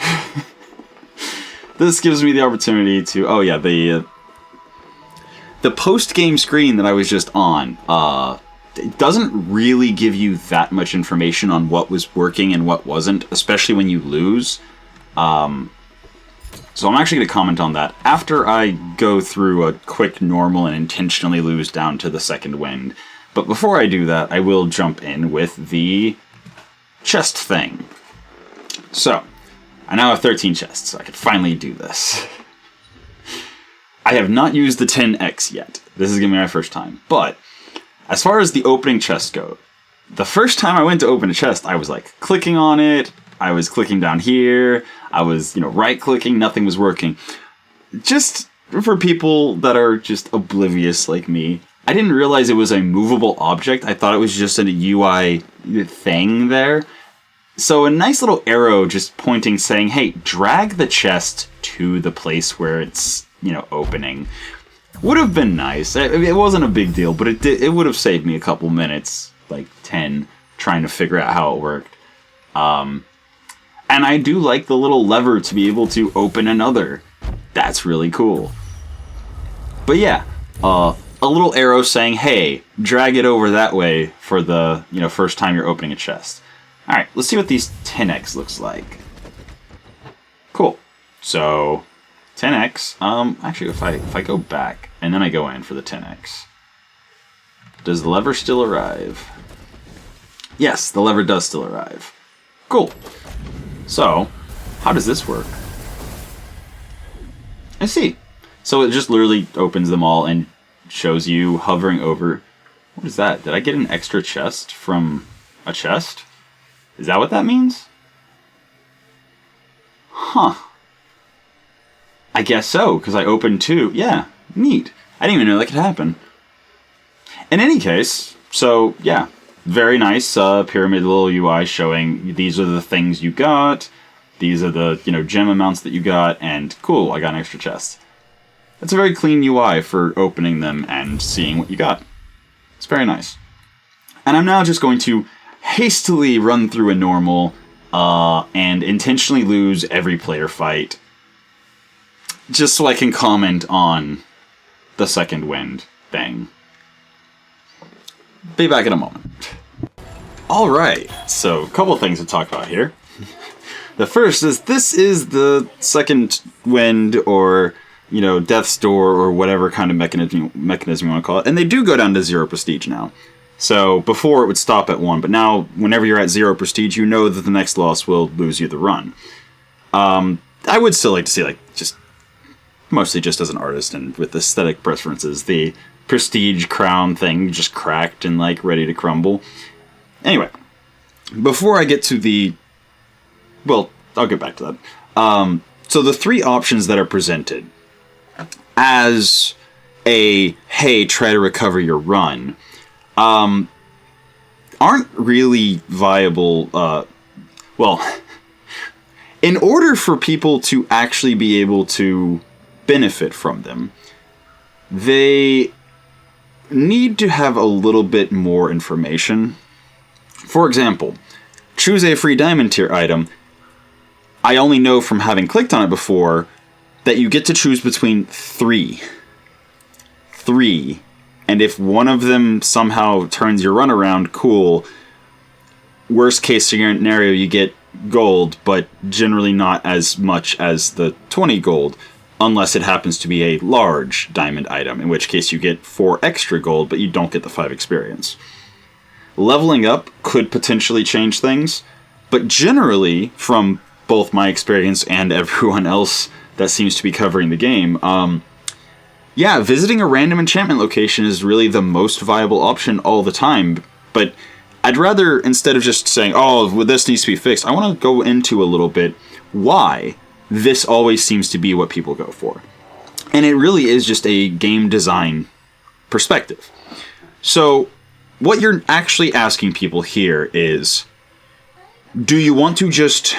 This gives me the opportunity to, the post-game screen that I was just on, it doesn't really give you that much information on what was working and what wasn't, especially when you lose. So So I'm actually going to comment on that after I go through a quick normal and intentionally lose down to the second wind. But before I do that, I will jump in with the chest thing. So, I now have 13 chests, so I can finally do this. I have not used the 10x yet. This is going to be my first time. But, as far as the opening chest go, the first time I went to open a chest, I was like clicking on it, I was clicking down here, I was, right-clicking, nothing was working. Just for people that are just oblivious like me, I didn't realize it was a movable object. I thought it was just a UI thing there. So a nice little arrow just pointing saying, hey, drag the chest to the place where it's, opening. Would have been nice. It wasn't a big deal, but it would have saved me a couple minutes, like 10, trying to figure out how it worked. And I do like the little lever to be able to open another. That's really cool. But yeah, a little arrow saying, hey, drag it over that way for the, first time you're opening a chest. Alright, let's see what these 10x looks like. Cool. So, 10x, actually if I go back, and then I go in for the 10x, does the lever still arrive? Yes, the lever does still arrive. Cool. So, how does this work? I see. So it just literally opens them all and shows you hovering over. What is that? Did I get an extra chest from a chest? Is that what that means? Huh. I guess so, because I opened 2. Yeah, neat. I didn't even know that could happen. In any case, so yeah, very nice pyramid little UI showing these are the things you got, these are the, gem amounts that you got, and cool, I got an extra chest. It's a very clean UI for opening them and seeing what you got. It's very nice. And I'm now just going to hastily run through a normal and intentionally lose every player fight, just so I can comment on the second wind thing. Be back in a moment. Alright, so a couple things to talk about here. The first is this is the second wind or, death's door or whatever kind of mechanism you want to call it. And they do go down to 0 prestige now. So before it would stop at 1, but now whenever you're at 0 prestige, you know that the next loss will lose you the run. I would still like to see, just mostly just as an artist and with aesthetic preferences, the prestige crown thing just cracked and ready to crumble. Anyway, before I get to the... Well, I'll get back to that. So the 3 options that are presented as a, hey, try to recover your run, aren't really viable. Well, in order for people to actually be able to benefit from them, they need to have a little bit more information. For example, choose a free diamond tier item. I only know from having clicked on it before that you get to choose between 3. 3. And if one of them somehow turns your run around, cool. Worst case scenario, you get gold, but generally not as much as the 20 gold, unless it happens to be a large diamond item, in which case you get 4 extra gold, but you don't get the 5 experience. Leveling up could potentially change things, but generally, from both my experience and everyone else that seems to be covering the game, yeah, visiting a random enchantment location is really the most viable option all the time, but I'd rather, instead of just saying, oh, well, this needs to be fixed, I want to go into a little bit why this always seems to be what people go for. And it really is just a game design perspective. So, what you're actually asking people here is, do you want to just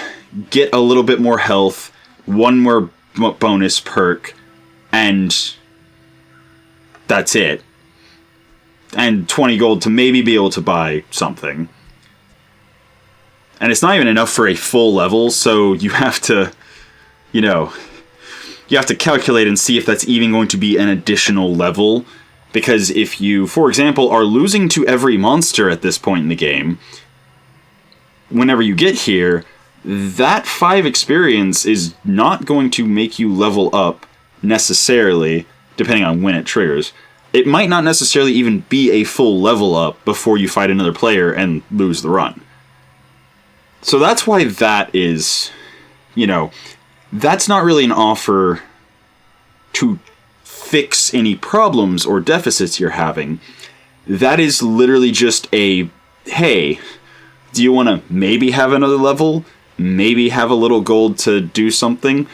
get a little bit more health, one more bonus perk, and that's it? And 20 gold to maybe be able to buy something. And it's not even enough for a full level, so you have to, you have to calculate and see if that's even going to be an additional level. Because if you, for example, are losing to every monster at this point in the game, whenever you get here, that 5 experience is not going to make you level up necessarily, depending on when it triggers. It might not necessarily even be a full level up before you fight another player and lose the run. So that's why that is, that's not really an offer to fix any problems or deficits you're having. That is literally just a, hey, do you want to maybe have another level? Maybe have a little gold to do something?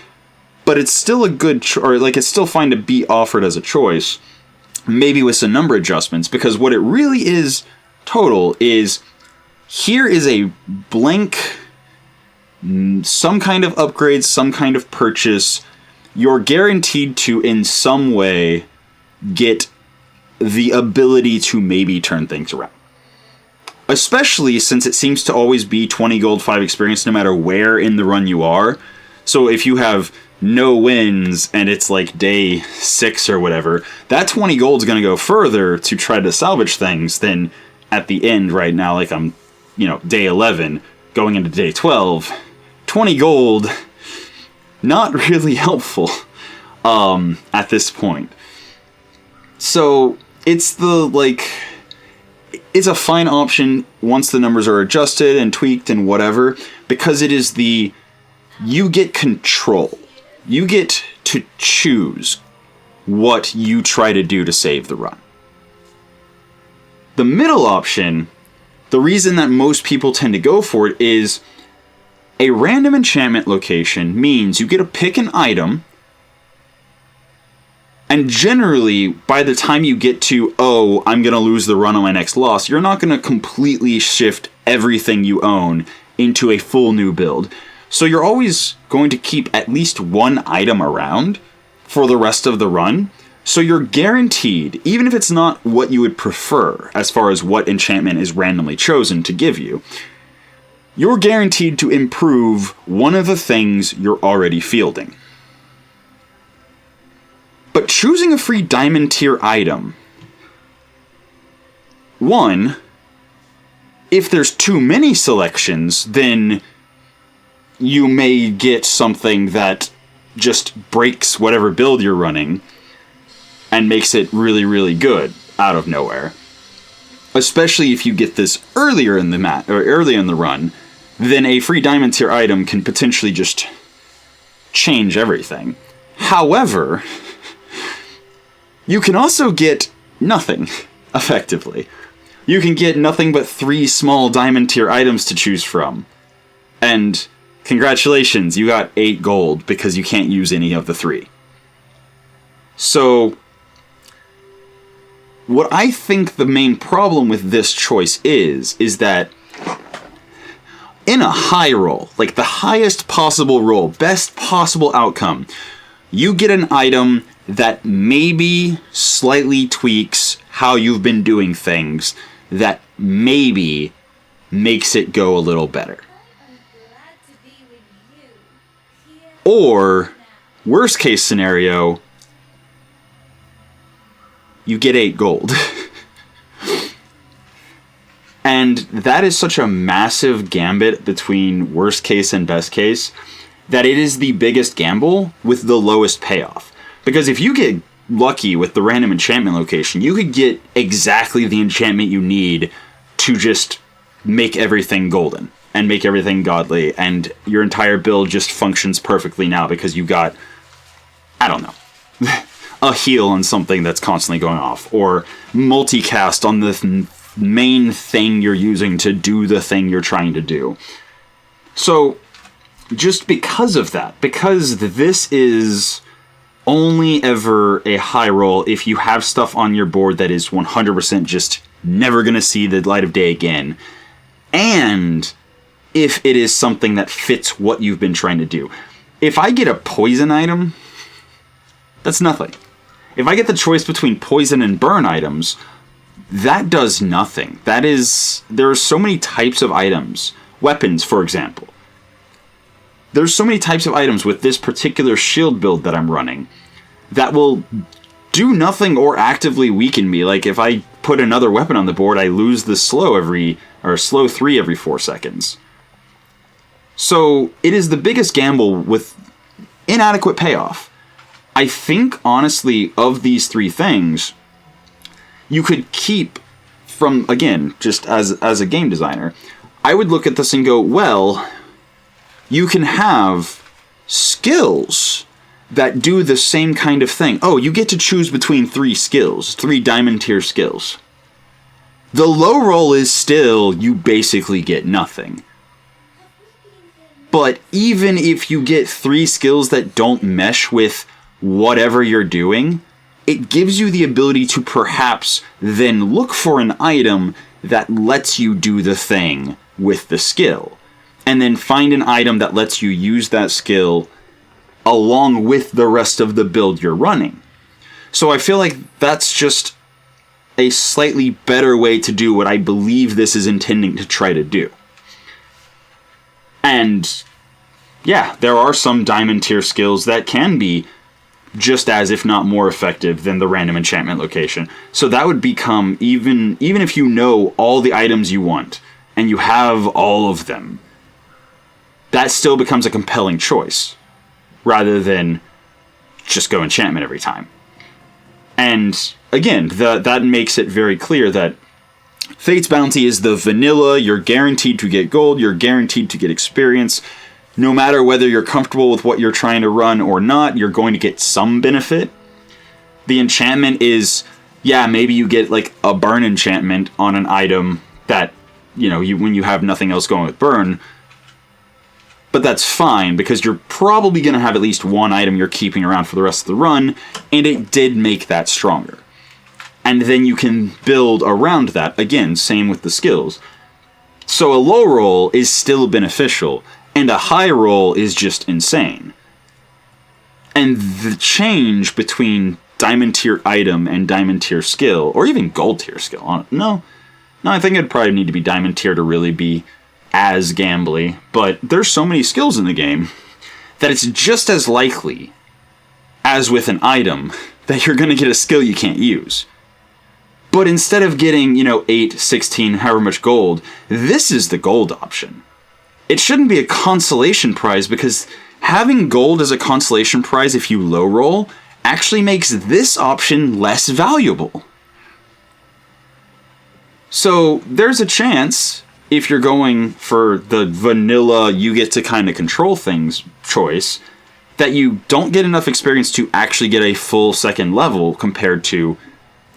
But it's still a good, it's still fine to be offered as a choice. Maybe with some number adjustments, because what it really is total is, here is a blank, some kind of upgrade, some kind of purchase. You're guaranteed to, in some way, get the ability to maybe turn things around. Especially since it seems to always be 20 gold, 5 experience, no matter where in the run you are. So if you have no wins and it's like day 6 or whatever, that 20 gold is going to go further to try to salvage things than at the end right now, like I'm, day 11 going into day 12. 20 gold, not really helpful at this point. So it's it's a fine option once the numbers are adjusted and tweaked and whatever, because it is you get control. You get to choose what you try to do to save the run. The middle option, the reason that most people tend to go for it is a random enchantment location means you get to pick an item, and generally, by the time you get to, I'm going to lose the run on my next loss, you're not going to completely shift everything you own into a full new build. So you're always going to keep at least one item around for the rest of the run. So you're guaranteed, even if it's not what you would prefer as far as what enchantment is randomly chosen to give you, you're guaranteed to improve one of the things you're already fielding. But choosing a free diamond tier item, one, if there's too many selections, then you may get something that just breaks whatever build you're running and makes it really, really good out of nowhere. Especially if you get this earlier in the run, then a free diamond tier item can potentially just change everything. However, you can also get nothing, effectively. You can get nothing but 3 small diamond tier items to choose from. And congratulations, you got 8 gold because you can't use any of the 3. So, what I think the main problem with this choice is that in a high roll, like the highest possible roll, best possible outcome, you get an item that maybe slightly tweaks how you've been doing things, that maybe makes it go a little better. Or, worst case scenario, you get 8 gold. And that is such a massive gambit between worst case and best case that it is the biggest gamble with the lowest payoff. Because if you get lucky with the random enchantment location, you could get exactly the enchantment you need to just make everything golden and make everything godly, and your entire build just functions perfectly now because you got, I don't know, a heal on something that's constantly going off, or multicast on the main thing you're using to do the thing you're trying to do. So, just because of that, because this is only ever a high roll if you have stuff on your board that is 100% just never going to see the light of day again, and if it is something that fits what you've been trying to do. If I get a poison item, that's nothing. If I get the choice between poison and burn items, that does nothing. There are so many types of items. Weapons, for example. There's so many types of items with this particular shield build that I'm running that will do nothing or actively weaken me. Like, if I put another weapon on the board, I lose the slow 3 every 4 seconds. So it is the biggest gamble with inadequate payoff. I think, honestly, of these three things, you could keep from, again, just as a game designer, I would look at this and go, well, you can have skills that do the same kind of thing. Oh, you get to choose between 3 skills, 3 diamond tier skills. The low roll is still, you basically get nothing. But even if you get 3 skills that don't mesh with whatever you're doing, it gives you the ability to perhaps then look for an item that lets you do the thing with the skill. And then find an item that lets you use that skill along with the rest of the build you're running. So I feel like that's just a slightly better way to do what I believe this is intending to try to do. And yeah, there are some diamond tier skills that can be just as, if not more effective than the random enchantment location. So that would become, even if you know all the items you want, and you have all of them, that still becomes a compelling choice, rather than just go enchantment every time. And again, that makes it very clear that Fate's Bounty is the vanilla, you're guaranteed to get gold, you're guaranteed to get experience. No matter whether you're comfortable with what you're trying to run or not, you're going to get some benefit. The enchantment is, yeah, maybe you get like a burn enchantment on an item that, when you have nothing else going with burn. But that's fine, because you're probably going to have at least one item you're keeping around for the rest of the run, and it did make that stronger. And then you can build around that. Again, same with the skills. So a low roll is still beneficial, and a high roll is just insane. And the change between diamond tier item and diamond tier skill, or even gold tier skill, no, I think it'd probably need to be diamond tier to really be as gambly, but there's so many skills in the game that it's just as likely as with an item that you're going to get a skill you can't use. But instead of getting, 8, 16, however much gold, this is the gold option. It shouldn't be a consolation prize, because having gold as a consolation prize if you low roll actually makes this option less valuable. So there's a chance, if you're going for the vanilla, you get to kind of control things choice, that you don't get enough experience to actually get a full second level compared to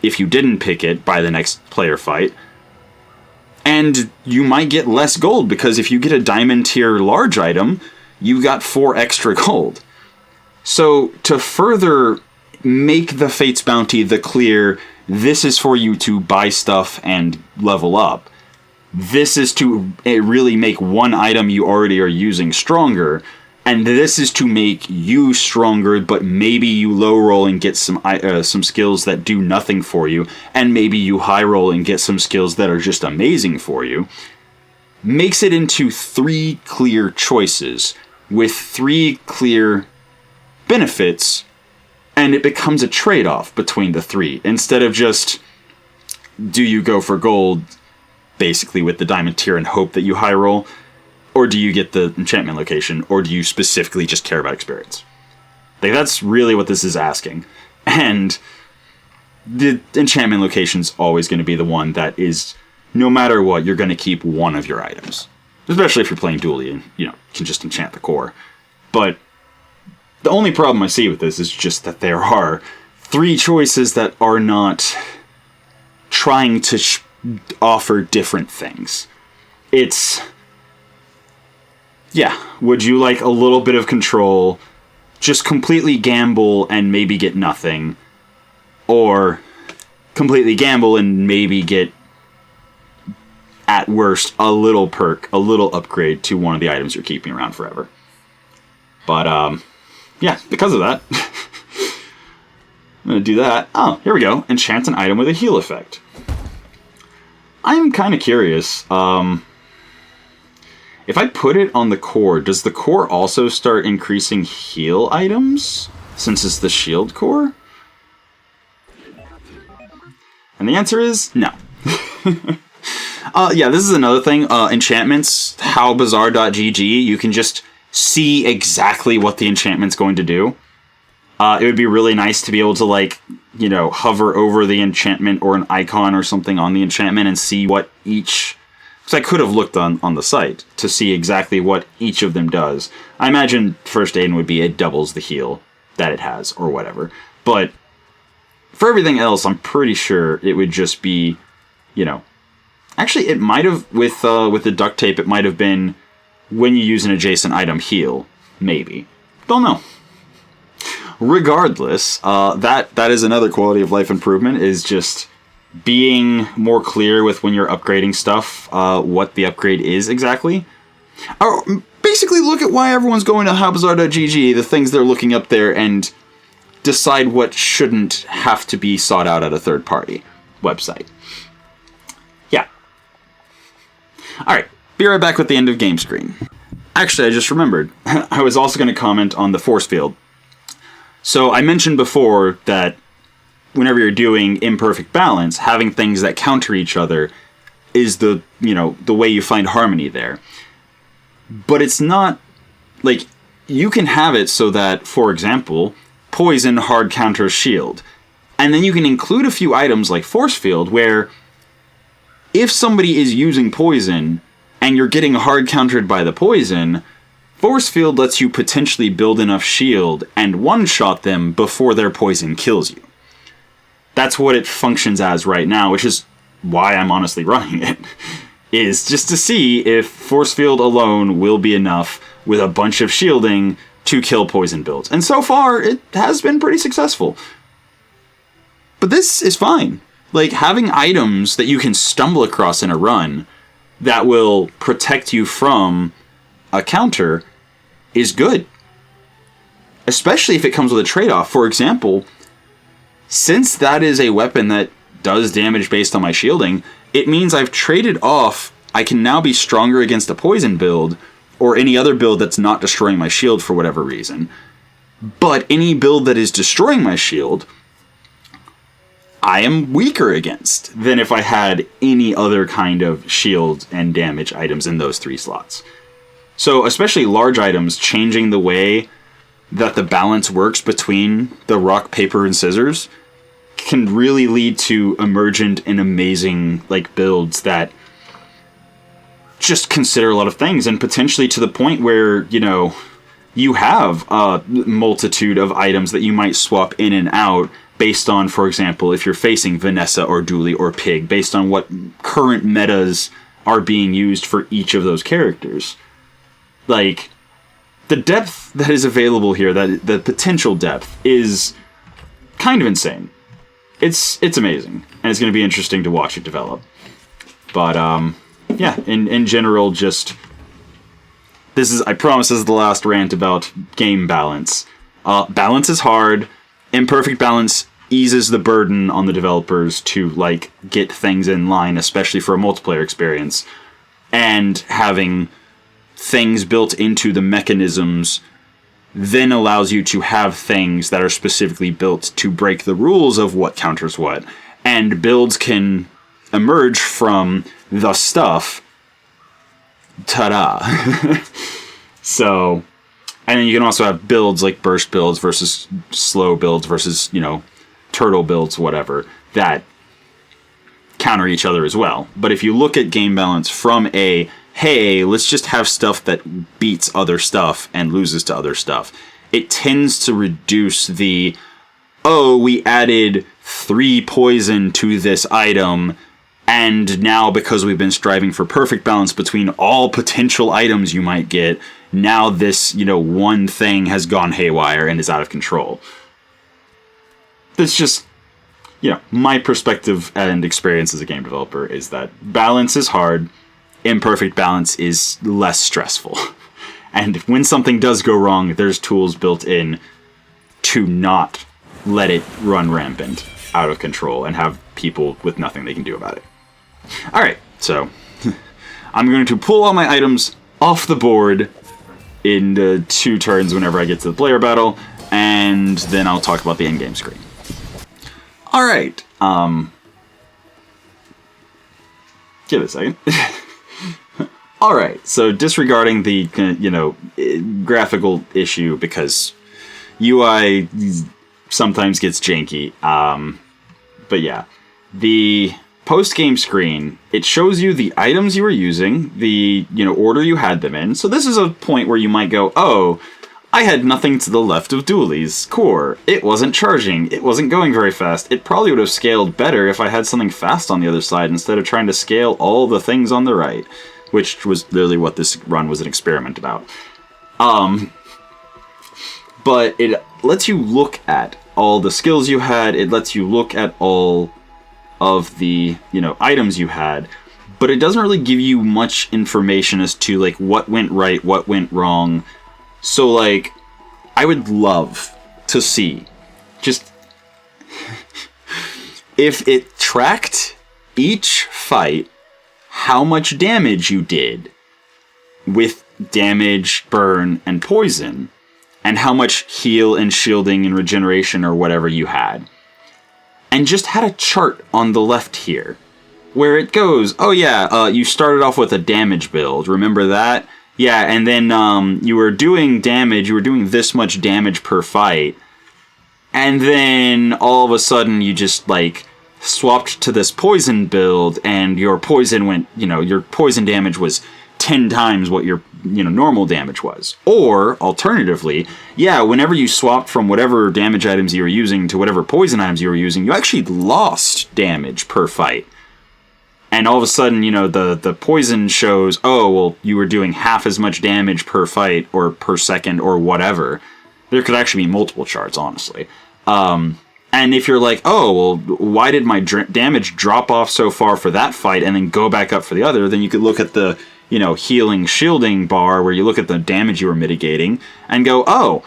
if you didn't pick it by the next player fight. And you might get less gold, because if you get a diamond tier large item, you got 4 extra gold. So to further make the Fate's Bounty the clear, this is for you to buy stuff and level up. This is to really make one item you already are using stronger, and this is to make you stronger, but maybe you low roll and get some skills that do nothing for you, and maybe you high roll and get some skills that are just amazing for you. Makes it into 3 clear choices with 3 clear benefits, and it becomes a trade-off between the 3, instead of just, do you go for gold basically with the diamond tier and hope that you high roll, or do you get the enchantment location, or do you specifically just care about experience? Like, that's really what this is asking. And the enchantment location's always going to be the one that is, no matter what, you're going to keep one of your items. Especially if you're playing dually and, can just enchant the core. But the only problem I see with this is just that there are 3 choices that are not trying to offer different things. It's, yeah, would you like a little bit of control, just completely gamble and maybe get nothing, or completely gamble and maybe get, at worst, a little perk, a little upgrade to one of the items you're keeping around forever. But, yeah, because of that, I'm going to do that. Oh, here we go. Enchant an item with a heal effect. I'm kind of curious. If I put it on the core, does the core also start increasing heal items, since it's the shield core? And the answer is no. Yeah, this is another thing. Enchantments, how Bazaar.gg, you can just see exactly what the enchantment's going to do. It would be really nice to be able to, like, you know, hover over the enchantment or an icon or something on the enchantment and see what each... Because I could have looked on the site to see exactly what each of them does. I imagine First Aid would be it doubles the heal that it has, or whatever. But for everything else, I'm pretty sure it would just be, you know... Actually, it might have, with the duct tape, it might have been when you use an adjacent item heal. Maybe. Don't know. Regardless, that is another quality of life improvement, is just being more clear with when you're upgrading stuff, what the upgrade is exactly. Or basically look at why everyone's going to howbazaar.gg, the things they're looking up there, and decide what shouldn't have to be sought out at a third-party website. Yeah. Alright, be right back with the end of game screen. Actually, I just remembered. I was also going to comment on the force field. So I mentioned before that whenever you're doing imperfect balance, having things that counter each other is the way you find harmony there. But it's not, like, you can have it so that, for example, poison hard counters shield. And then you can include a few items like force field where if somebody is using poison and you're getting hard countered by the poison, force field lets you potentially build enough shield and one-shot them before their poison kills you. That's what it functions as right now, which is why I'm honestly running it, is just to see if force field alone will be enough with a bunch of shielding to kill poison builds. And so far, it has been pretty successful. But this is fine. Like, having items that you can stumble across in a run that will protect you from a counter is good. Especially if it comes with a trade-off. For example, since that is a weapon that does damage based on my shielding, it means I've traded off. I can now be stronger against a poison build, or any other build that's not destroying my shield for whatever reason. But any build that is destroying my shield, I am weaker against than if I had any other kind of shield and damage items in those 3 slots. So, especially large items, changing the way that the balance works between the rock, paper, and scissors can really lead to emergent and amazing, like, builds that just consider a lot of things, and potentially to the point where, you know, you have a multitude of items that you might swap in and out based on, for example, if you're facing Vanessa or Dooley or Pig, based on what current metas are being used for each of those characters. Like, the depth that is available here, that the potential depth, is kind of insane. It's amazing, and it's going to be interesting to watch it develop. But, yeah, in general, just... I promise this is the last rant about game balance. Balance is hard. Imperfect balance eases the burden on the developers to, like, get things in line, especially for a multiplayer experience. And having things built into the mechanisms then allows you to have things that are specifically built to break the rules of what counters what. And builds can emerge from the stuff. Ta-da! So, and then you can also have builds like burst builds versus slow builds versus, you know, turtle builds, whatever, that counter each other as well. But if you look at game balance from a, hey, let's just have stuff that beats other stuff and loses to other stuff, it tends to reduce the, oh, we added 3 poison to this item, and now because we've been striving for perfect balance between all potential items you might get, now this, you know, one thing has gone haywire and is out of control. That's just, you know, my perspective and experience as a game developer is that balance is hard, imperfect balance is less stressful. And when something does go wrong, there's tools built in to not let it run rampant out of control and have people with nothing they can do about it. Alright, so I'm going to pull all my items off the board in 2 turns whenever I get to the player battle, and then I'll talk about the endgame screen. Alright, Give it a second. Alright, so disregarding the, graphical issue, because UI sometimes gets janky, but yeah. The post-game screen, it shows you the items you were using, the, order you had them in. So this is a point where you might go, oh, I had nothing to the left of Dooley's core. It wasn't charging. It wasn't going very fast. It probably would have scaled better if I had something fast on the other side instead of trying to scale all the things on the right, which was literally what this run was an experiment about. But it lets you look at all the skills you had. It lets you look at all of the, items you had. But it doesn't really give you much information as to, like, what went right, what went wrong. So, like, I would love to see just if it tracked each fight how much damage you did with damage, burn, and poison, and how much heal and shielding and regeneration or whatever you had. And just had a chart on the left here where it goes, oh yeah, you started off with a damage build, remember that? Yeah, and then you were doing damage, you were doing this much damage per fight, and then all of a sudden you just, like, swapped to this poison build, and your poison went, your poison damage was 10 times what your, normal damage was. Or, alternatively, yeah, whenever you swapped from whatever damage items you were using to whatever poison items you were using, you actually lost damage per fight. And all of a sudden, the poison shows, oh, well, you were doing half as much damage per fight or per second or whatever. There could actually be multiple charts, honestly. And if you're like, oh, well, why did my damage drop off so far for that fight and then go back up for the other? Then you could look at the, healing, shielding bar where you look at the damage you were mitigating and go, oh,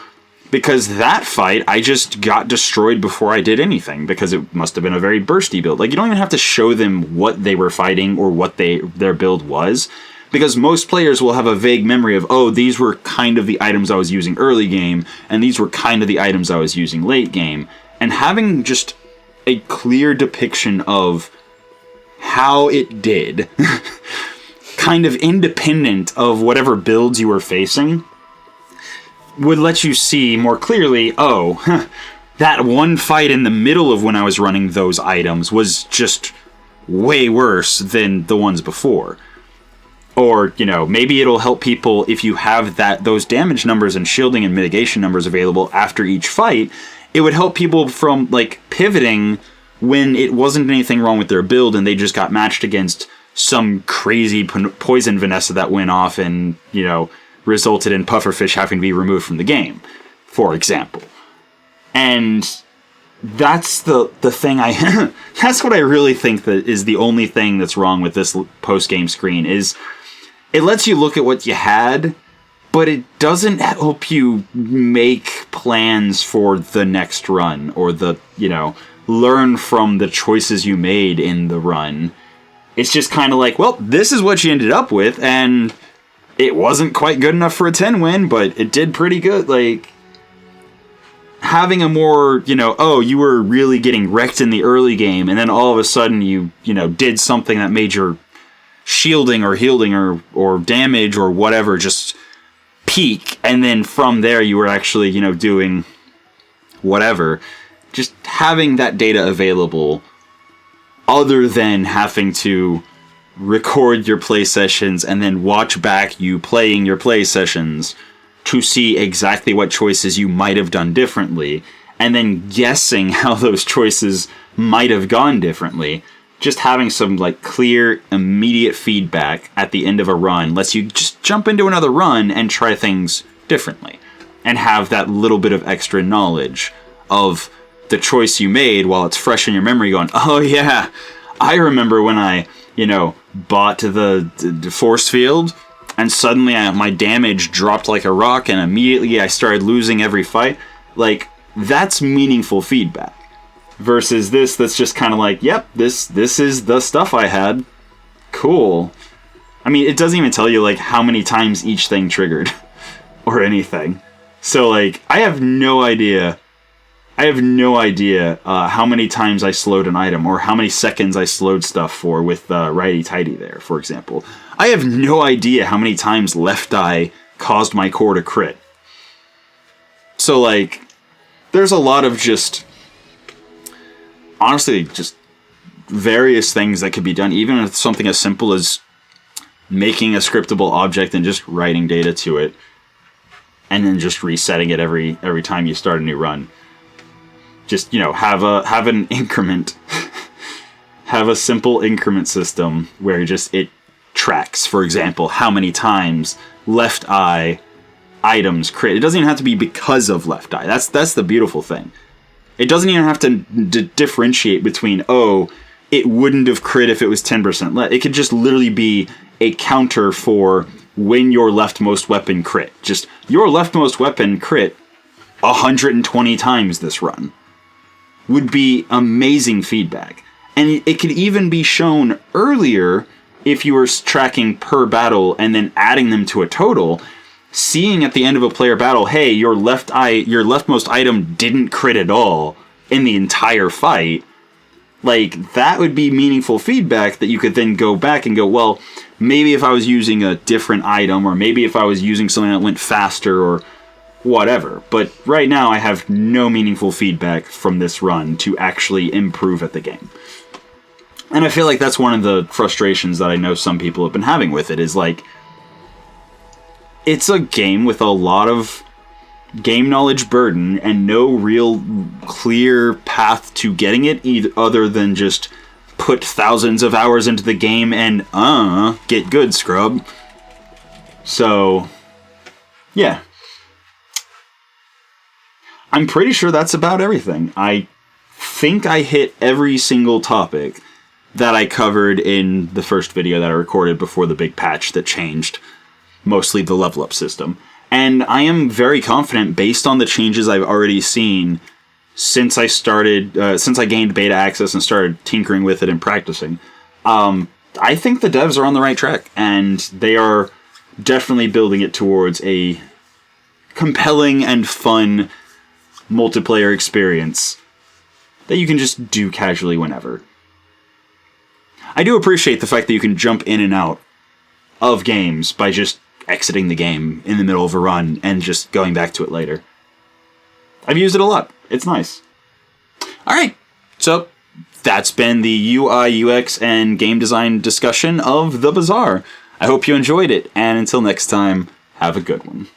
because that fight, I just got destroyed before I did anything, because it must have been a very bursty build. Like, you don't even have to show them what they were fighting or what their build was, because most players will have a vague memory of, oh, these were kind of the items I was using early game, and these were kind of the items I was using late game. And having just a clear depiction of how it did, kind of independent of whatever builds you were facing, would let you see more clearly, oh, that one fight in the middle of when I was running those items was just way worse than the ones before. Or, maybe it'll help people if you have those damage numbers and shielding and mitigation numbers available after each fight. It would help people from, like, pivoting when it wasn't anything wrong with their build and they just got matched against some crazy poison Vanessa that went off and, resulted in pufferfish having to be removed from the game, for example. And that's the thing that's what I really think that is the only thing that's wrong with this post-game screen, is it lets you look at what you had, but it doesn't help you make plans for the next run or learn from the choices you made in the run. It's just kind of like, well, this is what you ended up with, and it wasn't quite good enough for a 10 win, but it did pretty good. Like, having a more, oh, you were really getting wrecked in the early game, and then all of a sudden you did something that made your shielding or healing or damage or whatever just peak, and then from there you were actually, doing whatever. Just having that data available, other than having to record your play sessions and then watch back you playing your play sessions to see exactly what choices you might have done differently, and then guessing how those choices might have gone differently. Just having some, like, clear, immediate feedback at the end of a run lets you just jump into another run and try things differently, and have that little bit of extra knowledge of the choice you made while it's fresh in your memory, going, oh yeah, I remember when I bought the force field, and suddenly my damage dropped like a rock, and immediately I started losing every fight. Like, that's meaningful feedback. Versus this, that's just kind of like, yep, this is the stuff I had. Cool. I mean, it doesn't even tell you, like, how many times each thing triggered, or anything. So, like, I have no idea I have no idea how many times I slowed an item or how many seconds I slowed stuff for with righty-tighty there, for example. I have no idea how many times left eye caused my core to crit. So, like, there's a lot of just, honestly, just various things that could be done, even with something as simple as making a scriptable object and just writing data to it, and then just resetting it every time you start a new run. Just, you know, have an increment, have a simple increment system where just it tracks, for example, how many times left eye items crit. It doesn't even have to be because of left eye. That's the beautiful thing. It doesn't even have to differentiate between, oh, it wouldn't have crit if it was 10%. It could just literally be a counter for when your leftmost weapon crit. Just, your leftmost weapon crit 120 times this run. Would be amazing feedback. And it could even be shown earlier if you were tracking per battle and then adding them to a total, seeing at the end of a player battle, hey, your leftmost item didn't crit at all in the entire fight. Like, that would be meaningful feedback that you could then go back and go, well, maybe if I was using a different item, or maybe if I was using something that went faster, or whatever. But right now I have no meaningful feedback from this run to actually improve at the game. And I feel like that's one of the frustrations that I know some people have been having with it, is like, it's a game with a lot of game knowledge burden and no real clear path to getting it, other than just put thousands of hours into the game and get good, scrub. So, yeah. I'm pretty sure that's about everything. I think I hit every single topic that I covered in the first video that I recorded before the big patch that changed mostly the level up system. And I am very confident, based on the changes I've already seen since I gained beta access and started tinkering with it and practicing. I think the devs are on the right track, and they are definitely building it towards a compelling and fun multiplayer experience that you can just do casually whenever. I do appreciate the fact that you can jump in and out of games by just exiting the game in the middle of a run and just going back to it later. I've used it a lot. It's nice. Alright, so that's been the UI, UX, and game design discussion of the Bazaar. I hope you enjoyed it, and until next time, have a good one.